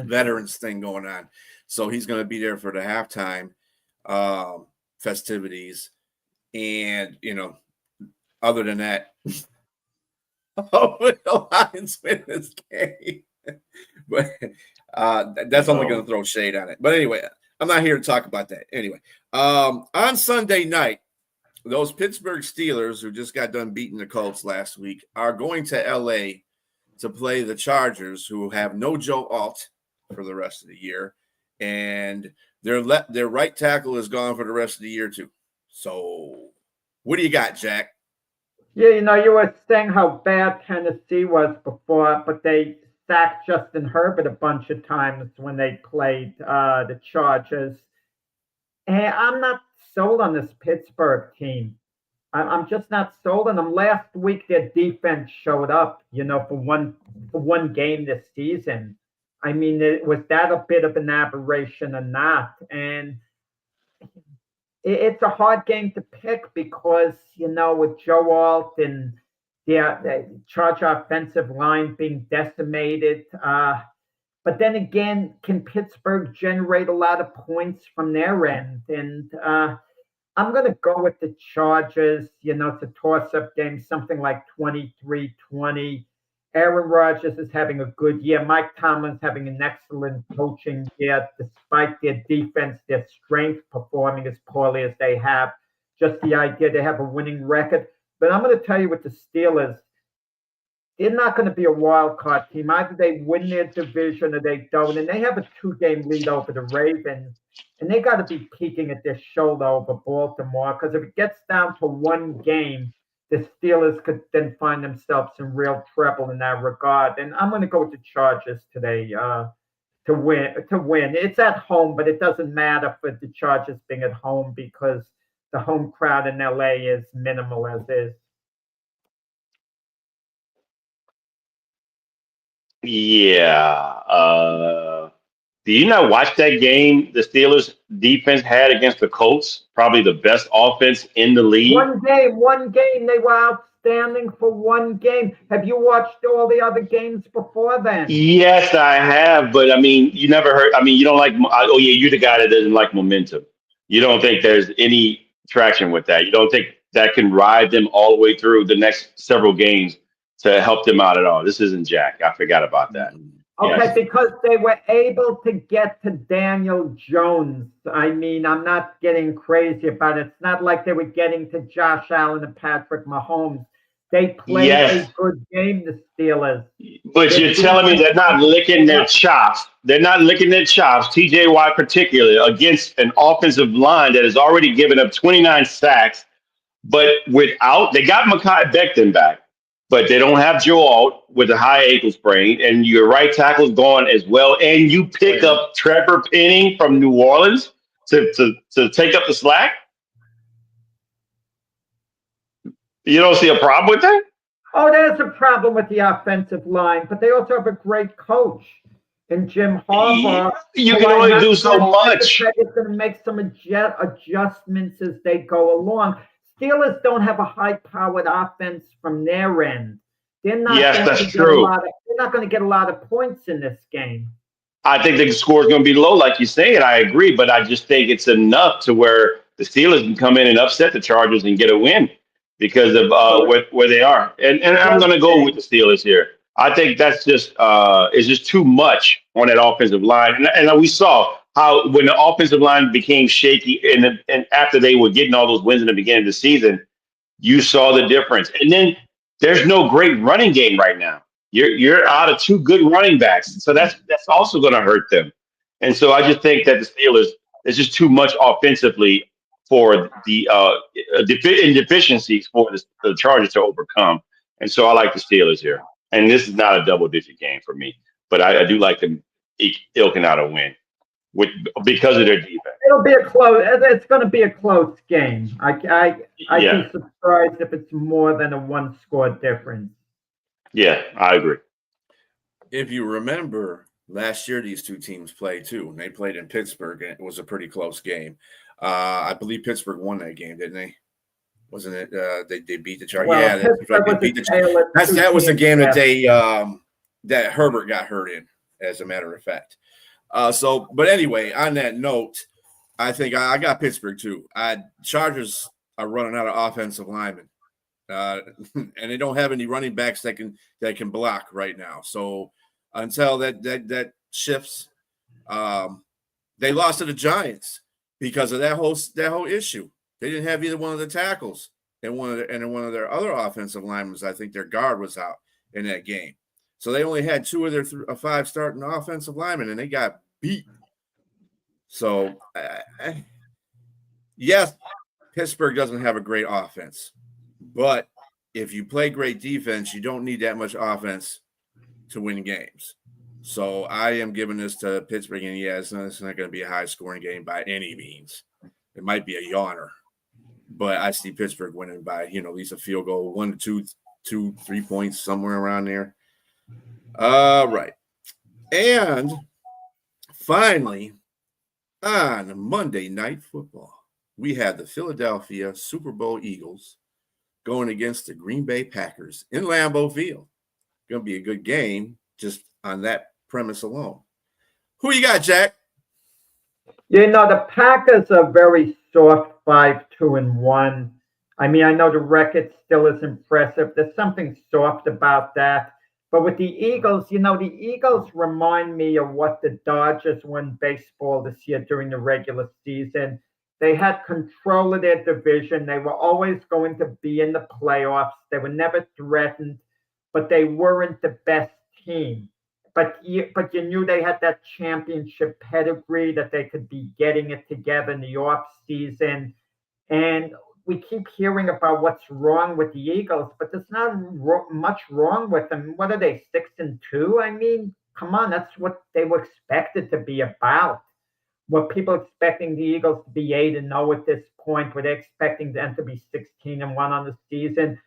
veterans thing going on. So he's going to be there for the halftime festivities. And, other than that, Hopefully the Lions win this game. But that's only going to throw shade on it. But anyway, I'm not here to talk about that. Anyway, on Sunday night, those Pittsburgh Steelers, who just got done beating the Colts last week, are going to L.A. to play the Chargers, who have no Joe Alt for the rest of the year. And their right tackle is gone for the rest of the year, too. So what do you got, Jack? Yeah, you were saying how bad Tennessee was before, but they sacked Justin Herbert a bunch of times when they played the Chargers. And I'm not sold on this Pittsburgh team. I'm just not sold on them. Last week, their defense showed up, for one game this season. I mean, was that a bit of an aberration or not? And it's a hard game to pick because, with Joe Alt and the Charger offensive line being decimated. But then again, can Pittsburgh generate a lot of points from their end? And I'm going to go with the Chargers. It's a toss-up game, something like 23-20. Aaron Rodgers is having a good year. Mike Tomlin's having an excellent coaching year, despite their defense, their strength performing as poorly as they have. Just the idea they have a winning record. But I'm going to tell you with the Steelers, they're not going to be a wild card team. Either they win their division or they don't. And they have a 2-game lead over the Ravens. And they got to be peeking at their shoulder over Baltimore, because if it gets down to one game, the Steelers could then find themselves in real trouble in that regard. And I'm going to go with the Chargers today to win. It's at home, but it doesn't matter for the Chargers being at home because the home crowd in LA is minimal as is. Yeah. Do you not watch that game the Steelers defense had against the Colts? Probably the best offense in the league. One game. They were outstanding for one game. Have you watched all the other games before then? Yes, I have. But I mean, you never heard. I mean, you don't like. Oh, yeah, you're the guy that doesn't like momentum. You don't think there's any traction with that. You don't think that can ride them all the way through the next several games to help them out at all. This isn't Jack. I forgot about that. Okay, Yes. because they were able to get to Daniel Jones. I mean, I'm not getting crazy about it. It's not like they were getting to Josh Allen and Patrick Mahomes. They played Yes. a good game, the Steelers. But you're telling me they're not licking their chops. They're not licking their chops, TJ Watt particularly, against an offensive line that has already given up 29 sacks. But they got Mekhi Becton back, but they don't have Joe Alt with a high ankle sprain, and your right tackle's gone as well. And you pick up Trevor Penning from New Orleans to take up the slack. You don't see a problem with that? Oh, there's a problem with the offensive line, but they also have a great coach in Jim Harbaugh. You can only do so much. It's going to make some adjustments as they go along. Steelers don't have a high-powered offense from their end. They're not they're not going to get a lot of points in this game. I think the score is going to be low, like you say, and I agree. But I just think it's enough to where the Steelers can come in and upset the Chargers and get a win because of where they are. And I'm going to go with the Steelers here. I think that's just it's just too much on that offensive line. And we saw how when the offensive line became shaky and after they were getting all those wins in the beginning of the season, you saw the difference. And then there's no great running game right now. You're out of two good running backs, so that's also going to hurt them. And so I just think that the Steelers is just too much offensively for the deficiencies for the Chargers to overcome. And so I like the Steelers here. And this is not a double-digit game for me, but I do like them ilking out a win because of their defense. It'll be a close. It's going to be a close game. I'd be surprised if it's more than a one-score difference. Yeah, I agree. If you remember, last year these two teams played too, and they played in Pittsburgh, and it was a pretty close game. I believe Pittsburgh won that game, didn't they? Wasn't it? They beat the Chargers. Well, they beat the Chargers. That was the game that they that Herbert got hurt in, as a matter of fact. But anyway, on that note, I think I got Pittsburgh too. Chargers are running out of offensive linemen. and they don't have any running backs that can block right now. So until that shifts, they lost to the Giants because of that whole issue. They didn't have either one of the tackles, and one of their other offensive linemen, I think their guard was out in that game. So they only had 2 of their 5 starting offensive linemen, and they got beat. So, yes, Pittsburgh doesn't have a great offense, but if you play great defense, you don't need that much offense to win games. So I am giving this to Pittsburgh, and it's not going to be a high-scoring game by any means. It might be a yawner, but I see Pittsburgh winning by, at least a field goal, 1 to 2, 3 points, somewhere around there. Right. And finally, on Monday Night Football, we have the Philadelphia Super Bowl Eagles going against the Green Bay Packers in Lambeau Field. Going to be a good game just on that premise alone. Who you got, Jack? The Packers are very soft 5-2-1. I mean, I know the record still is impressive. There's something soft about that. But with the Eagles, the Eagles remind me of what the Dodgers won baseball this year during the regular season. They had control of their division. They were always going to be in the playoffs. They were never threatened, but they weren't the best team. But you knew they had that championship pedigree, that they could be getting it together in the off season. And we keep hearing about what's wrong with the Eagles, but there's not much wrong with them. What are they, 6-2? I mean, come on, that's what they were expected to be about. Were people expecting the Eagles to be 8-0 at this point? Were they expecting them to be 16-1 on the season?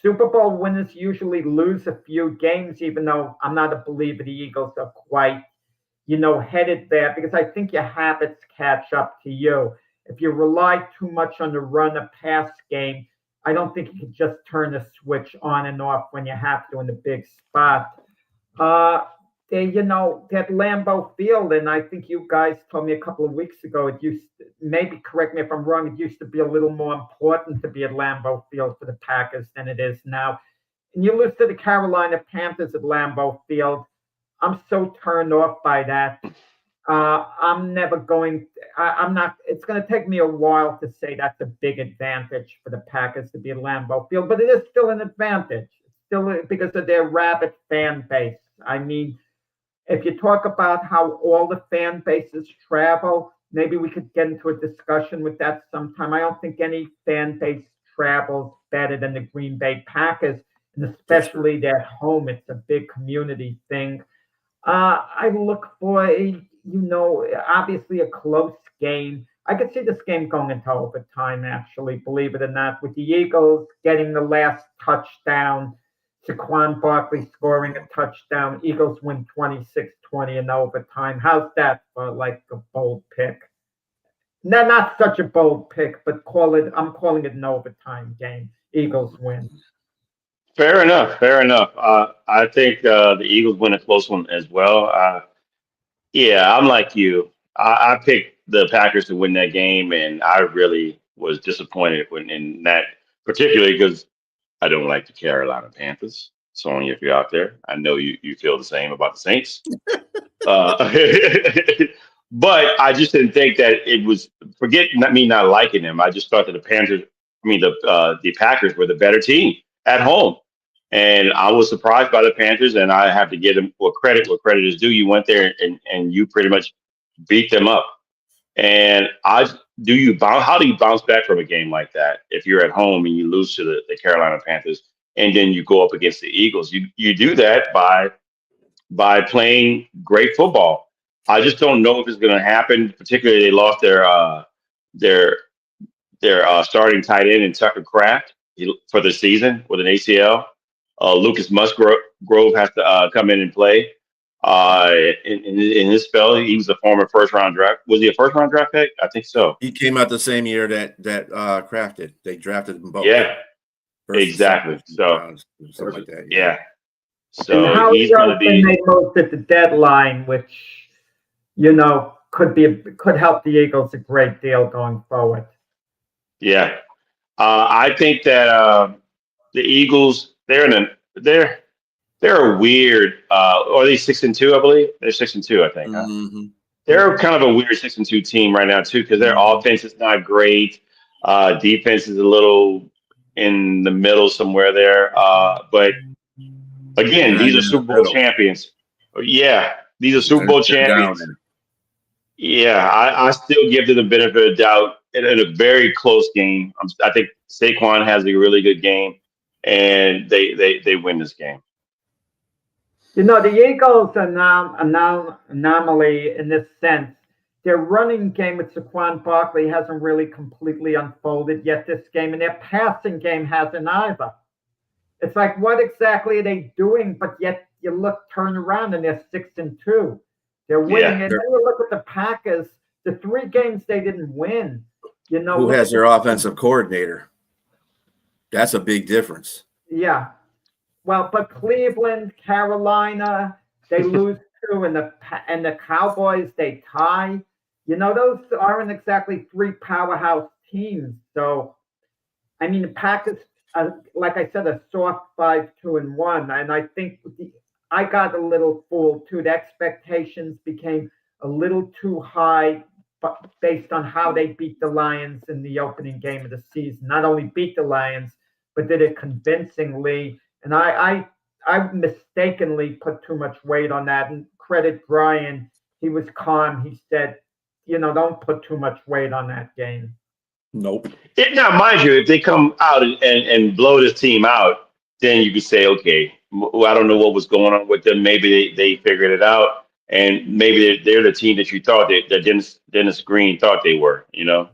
Super Bowl winners usually lose a few games, even though I'm not a believer the Eagles are quite, headed there, because I think your habits catch up to you. If you rely too much on the run or pass game, I don't think you can just turn the switch on and off when you have to in the big spot. They're at Lambeau Field, and I think you guys told me a couple of weeks ago, it used to, maybe correct me if I'm wrong, it used to be a little more important to be at Lambeau Field for the Packers than it is now. And you lose to the Carolina Panthers at Lambeau Field. I'm so turned off by that. I'm not, it's going to take me a while to say that's a big advantage for the Packers to be at Lambeau Field, but it is still an advantage. It's still because of their rabid fan base. I mean, if you talk about how all the fan bases travel, maybe we could get into a discussion with that sometime. I don't think any fan base travels better than the Green Bay Packers, and especially their home. It's a big community thing. I look for obviously a close game. I could see this game going into overtime, actually, believe it or not, with the Eagles getting the last touchdown, Saquon Barkley scoring a touchdown. Eagles win 26-20 in overtime. How's that for like a bold pick? No, not such a bold pick, but I'm calling it an overtime game. Eagles win. Fair enough. I think the Eagles win a close one as well. Yeah, I'm like you. I picked the Packers to win that game, and I really was disappointed in that, particularly because I don't like the Carolina Panthers. Sonya, if you're out there, I know you feel the same about the Saints. Uh, but I just didn't think that it was, forget me not liking them. I just thought that the Packers were the better team at home. And I was surprised by the Panthers, and I have to give them what credit is due. You went there and you pretty much beat them up. And how do you bounce back from a game like that if you're at home and you lose to the Carolina Panthers and then you go up against the Eagles? You do that by playing great football. I just don't know if it's going to happen. Particularly, they lost their starting tight end in Tucker Kraft for the season with an ACL. Lucas Musgrove has to come in and play. In his spell, he was a former first-round draft. Was he a first-round draft pick? I think so. He came out the same year that Kraft did. They drafted them both. Yeah, exactly. So something like that. Yeah. So he's going to be made most at the deadline, which could help the Eagles a great deal going forward. Yeah, I think that the Eagles, they're a weird. Or are they 6-2? I believe they're 6-2. I think. Huh? Mm-hmm. They're kind of a weird 6-2 team right now too, because their offense is not great. Defense is a little in the middle somewhere there. But again, these are Super Bowl champions. Yeah, these are Super Bowl champions. Yeah, I still give them the benefit of the doubt in a very close game. I think Saquon has a really good game, and they win this game. You know, the Eagles are now an anomaly in this sense. Their running game with Saquon Barkley hasn't really completely unfolded yet this game, and their passing game hasn't either. It's like, what exactly are they doing? But yet you turn around and they're 6-2. They're winning. And then you look at the Packers, the 3 games they didn't win. You know, who has their offensive coordinator? That's a big difference. Yeah. Well, but Cleveland, Carolina, they lose 2, and the Cowboys, they tie. You know, those aren't exactly 3 powerhouse teams. So, I mean, the Packers, like I said, a soft 5-2-1, and I think I got a little fooled too. The expectations became a little too high, based on how they beat the Lions in the opening game of the season. Not only beat the Lions, but did it convincingly. And I mistakenly put too much weight on that. And credit Brian, he was calm. He said, you know, don't put too much weight on that game. Nope. Now, mind you, if they come out and blow this team out, then you could say, okay, I don't know what was going on with them. Maybe they figured it out, and maybe they're the team that you thought that Dennis Green thought they were, you know.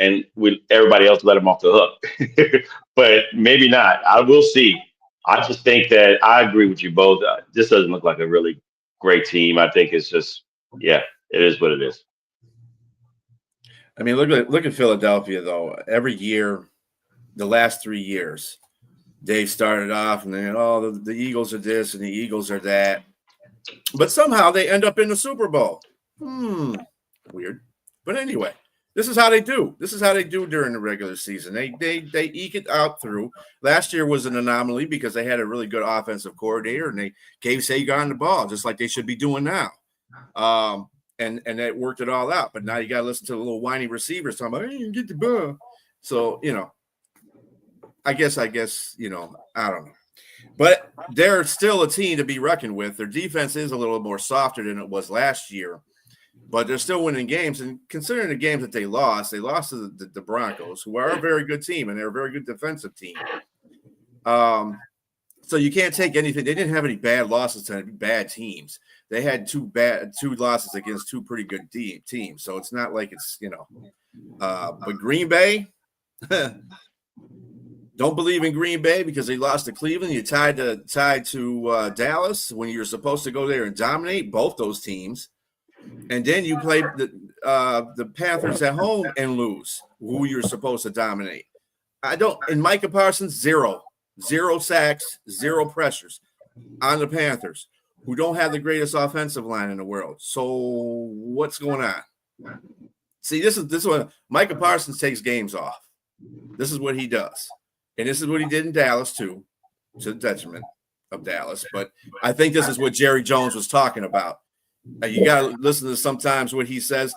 And everybody else let them off the hook. But maybe not. I will see. I just think that I agree with you both. This doesn't look like a really great team. I think it's just, it is what it is. I mean, look at Philadelphia though. Every year, the last 3 years, they started off and then the Eagles are this and the Eagles are that, but somehow they end up in the Super Bowl. Weird. But anyway, this is how they do. This is how they do during the regular season. They eke it out through. Last year was an anomaly because they had a really good offensive coordinator and they gave Saquon the ball just like they should be doing now. And that worked it all out. But now you got to listen to the little whiny receivers talking about, hey, you get the ball. So, you know, I guess, you know, I don't know. But they're still a team to be reckoned with. Their defense is a little more softer than it was last year, but they're still winning games. And considering the games that they lost to the Broncos, who are a very good team, and they're a very good defensive team. So you can't take anything. They didn't have any bad losses to bad teams. They had two losses against 2 pretty good teams. So it's not like it's, you know, but Green Bay, don't believe in Green Bay because they lost to Cleveland. You tied to Dallas when you're supposed to go there and dominate both those teams. And then you play the Panthers at home and lose, who you're supposed to dominate. And Micah Parsons, 0 sacks, 0 pressures on the Panthers, who don't have the greatest offensive line in the world. So what's going on? See, this is what Micah Parsons takes games off. This is what he does. And this is what he did in Dallas too, to the detriment of Dallas. But I think this is what Jerry Jones was talking about. You got to listen to sometimes what he says.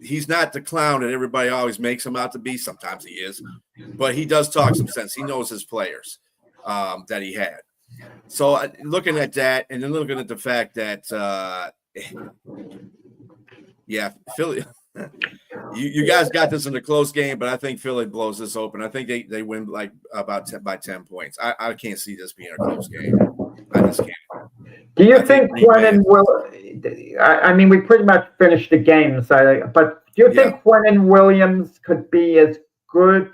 He's not the clown that everybody always makes him out to be. Sometimes he is, but he does talk some sense. He knows his players that he had. So looking at that, and then looking at the fact that, Philly, you guys got this in a close game, but I think Philly blows this open. I think they win like by 10 points. I can't see this being a close game. I just can't. Do you think Quinnen will? I mean, we pretty much finished the games, but do you think Quinnen Williams could be as good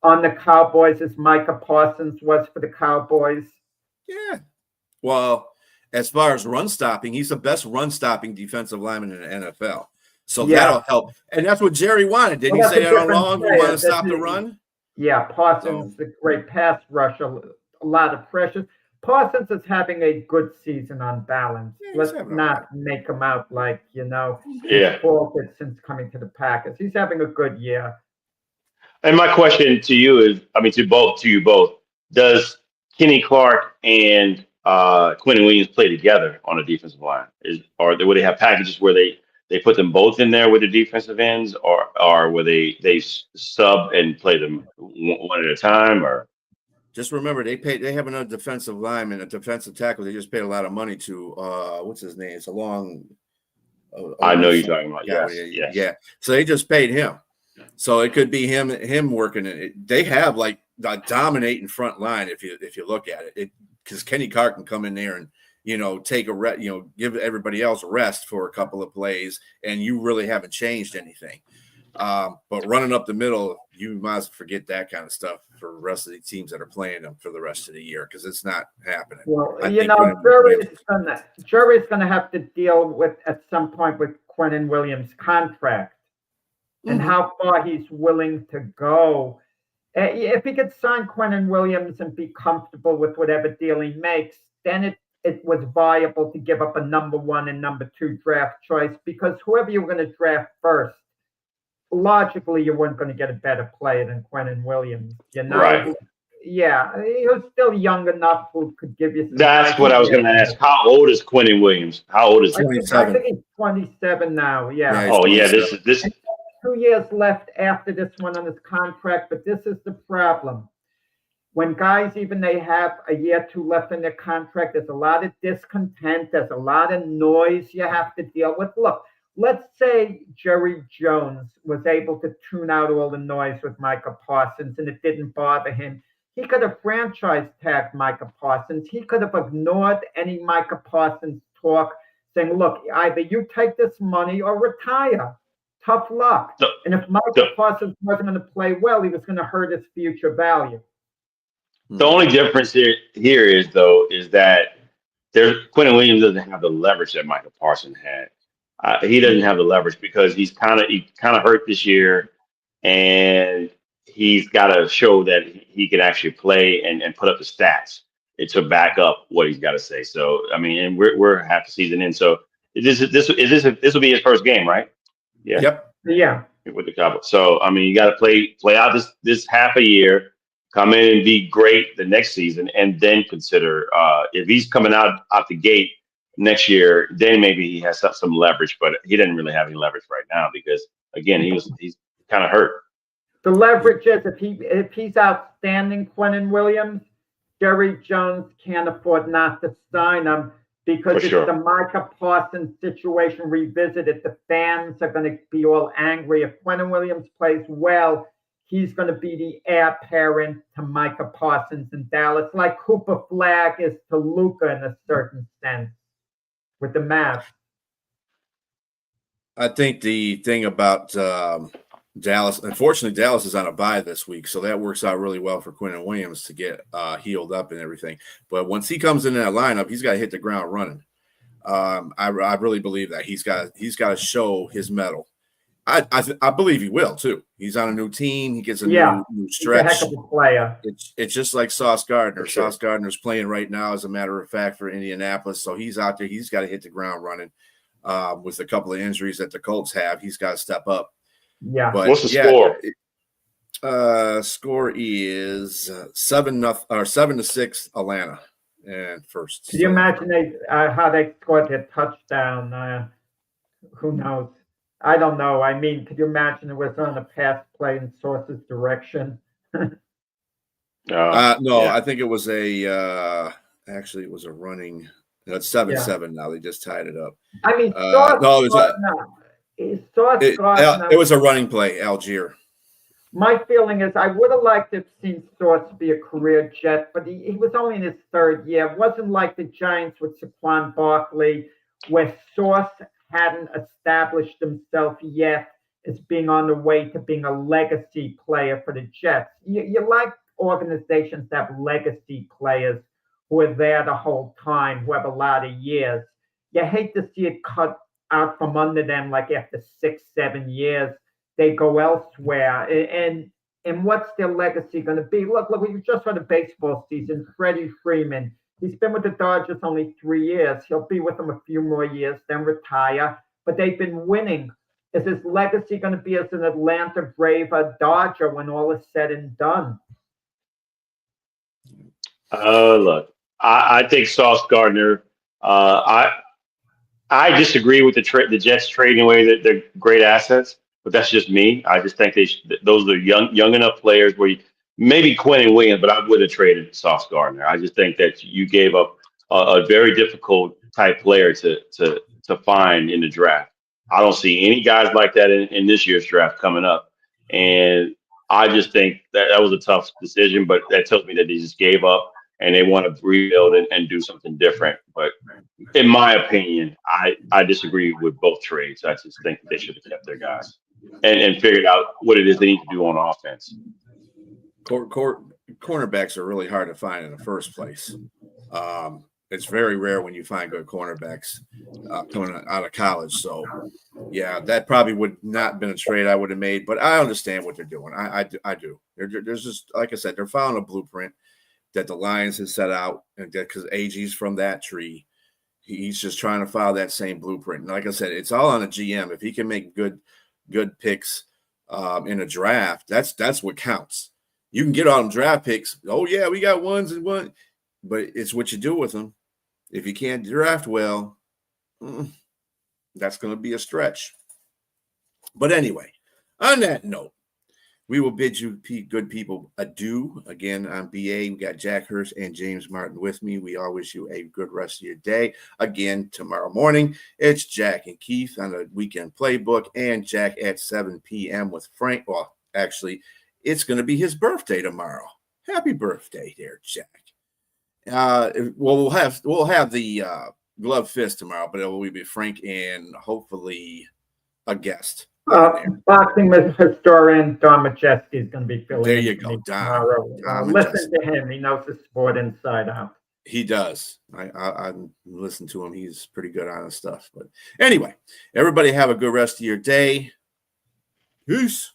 on the Cowboys as Micah Parsons was for the Cowboys? Yeah. Well, as far as run stopping, he's the best run stopping defensive lineman in the NFL. So that'll help. And that's what Jerry wanted. Didn't he say that all along? He wanted to stop the run? Yeah, Parsons, the great pass rusher, a lot of pressure. Parsons is having a good season on balance. Let's not make him out like, he's faulted since coming to the Packers. He's having a good year. And my question to you is, I mean, to you both, does Kenny Clark and Quentin Williams play together on a defensive line? Would they have packages where they put them both in there with the defensive ends, or where they sub and play them one at a time? Or just remember, they have another defensive lineman, a defensive tackle. They just paid a lot of money to. What's his name? It's a long. I know you're talking about. Yeah, Yes. yeah. So they just paid him. So it could be him working it. They have like a dominating front line if you look at it. Because Kenny Clark can come in there and take a give everybody else a rest for a couple of plays, and you really haven't changed anything. But running up the middle, you might as well forget that kind of stuff for the rest of the teams that are playing them for the rest of the year because it's not happening. Well, Jerry's going to have to deal with at some point with Quentin Williams' contract and how far he's willing to go. If he could sign Quentin Williams and be comfortable with whatever deal he makes, then it was viable to give up a number 1 and number 2 draft choice because whoever you were going to draft first, logically, you weren't going to get a better player than Quentin Williams. Right. Yeah, he was still young enough who could give you some. That's what I was going to ask. How old is Quentin Williams? How old is he? 27. I think he's 27 now. Yeah. Oh, yeah. This. 2 years left after this one on his contract, but this is the problem. When guys, even they have a year or 2 left in their contract, there's a lot of discontent. There's a lot of noise you have to deal with. Look, let's say Jerry Jones was able to tune out all the noise with Micah Parsons and it didn't bother him. He could have franchise tagged Micah Parsons. He could have ignored any Micah Parsons talk, saying, look, either you take this money or retire. Tough luck. And if Micah Parsons wasn't going to play well, he was going to hurt his future value. The only difference here is that Quentin Williams doesn't have the leverage that Micah Parsons had. He doesn't have the leverage because he kind of hurt this year, and he's got to show that he can actually play and put up the stats to back up what he's got to say. So I mean, and we're half the season in, so this will be his first game, right? Yeah. Yep. Yeah. With the Cowboys. So I mean, you got to play out this half a year. Come in and be great the next season, and then consider if he's coming out the gate next year, then maybe he has some leverage. But he doesn't really have any leverage right now because again, he's kind of hurt. The leverage is if he's outstanding, Quentin Williams, Jerry Jones can't afford not to sign him because the Micah Parsons situation revisited. The fans are going to be all angry if Quentin Williams plays well. He's going to be the heir apparent to Micah Parsons in Dallas, like Cooper Flagg is to Luka in a certain sense with the Mavs. I think the thing about Dallas, unfortunately, Dallas is on a bye this week, so that works out really well for Quentin Williams to get healed up and everything. But once he comes in that lineup, he's got to hit the ground running. I really believe that he's got to show his mettle. I believe he will too. He's on a new team. He gets a new stretch. He's a heck of a player. It's just like Sauce Gardner. Sure. Sauce Gardner's playing right now, as a matter of fact, for Indianapolis. So he's out there. He's got to hit the ground running. With a couple of injuries that the Colts have, he's got to step up. Yeah. But what's the score? Score is 7-6 Atlanta and first. Can you imagine how they scored their touchdown? Who knows? I don't know. I mean, could you imagine it was on a pass play in Source's direction? I think it was actually it was a running. It's 7-7 now. They just tied it up. I mean, it was a running play, Algier. My feeling is I would have liked to have seen Sauce be a career Jet, but he was only in his 3rd year. It wasn't like the Giants with Saquon Barkley, where Sauce hadn't established himself yet as being on the way to being a legacy player for the Jets. You like organizations that have legacy players who are there the whole time, who have a lot of years. You hate to see it cut out from under them, like after 6-7 years, they go elsewhere. And what's their legacy going to be? Look, we just had a baseball season. Freddie Freeman, he's been with the Dodgers only 3 years. He'll be with them a few more years, then retire. But they've been winning Is his legacy going to be as an Atlanta Brave or Dodger when all is said and done? Look, I think Sauce Gardner. I disagree with the Jets trading away they're great assets, but that's just me. I just think those are young enough players where maybe Quinn and Williams, but I would have traded Sauce Gardner. I just think that you gave up a very difficult type player to find in the draft. I don't see any guys like that in this year's draft coming up, and I just think that was a tough decision. But that tells me that they just gave up and they want to rebuild and do something different. But in my opinion, I disagree with both trades. I just think they should have kept their guys and figured out what it is they need to do on offense. Cornerbacks are really hard to find in the first place. It's very rare when you find good cornerbacks coming out of college. So, yeah, that probably would not have been a trade I would have made. But I understand what they're doing. I do. There's just, like I said, they're following a blueprint that the Lions has set out, and that because AG's from that tree. He's just trying to follow that same blueprint. And like I said, it's all on a GM. If he can make good picks in a draft, that's what counts. You can get all them draft picks. Oh, yeah, we got ones and one. But it's what you do with them. If you can't draft well, that's going to be a stretch. But anyway, on that note, we will bid you good people adieu. Again, I'm BA. We got Jack Hurst and James Martin with me. We all wish you a good rest of your day. Again, tomorrow morning, it's Jack and Keith on the Weekend Playbook, and Jack at 7 p.m. with Frank. Well, actually, it's going to be his birthday tomorrow. Happy birthday there, Jack. We'll have the glove fist tomorrow, but it will be Frank and hopefully a guest. Boxing historian Don Majeski is going to be filling. There you go, tomorrow. Listen to him; he knows the sport inside out. He does. I listen to him. He's pretty good on his stuff. But anyway, everybody have a good rest of your day. Peace.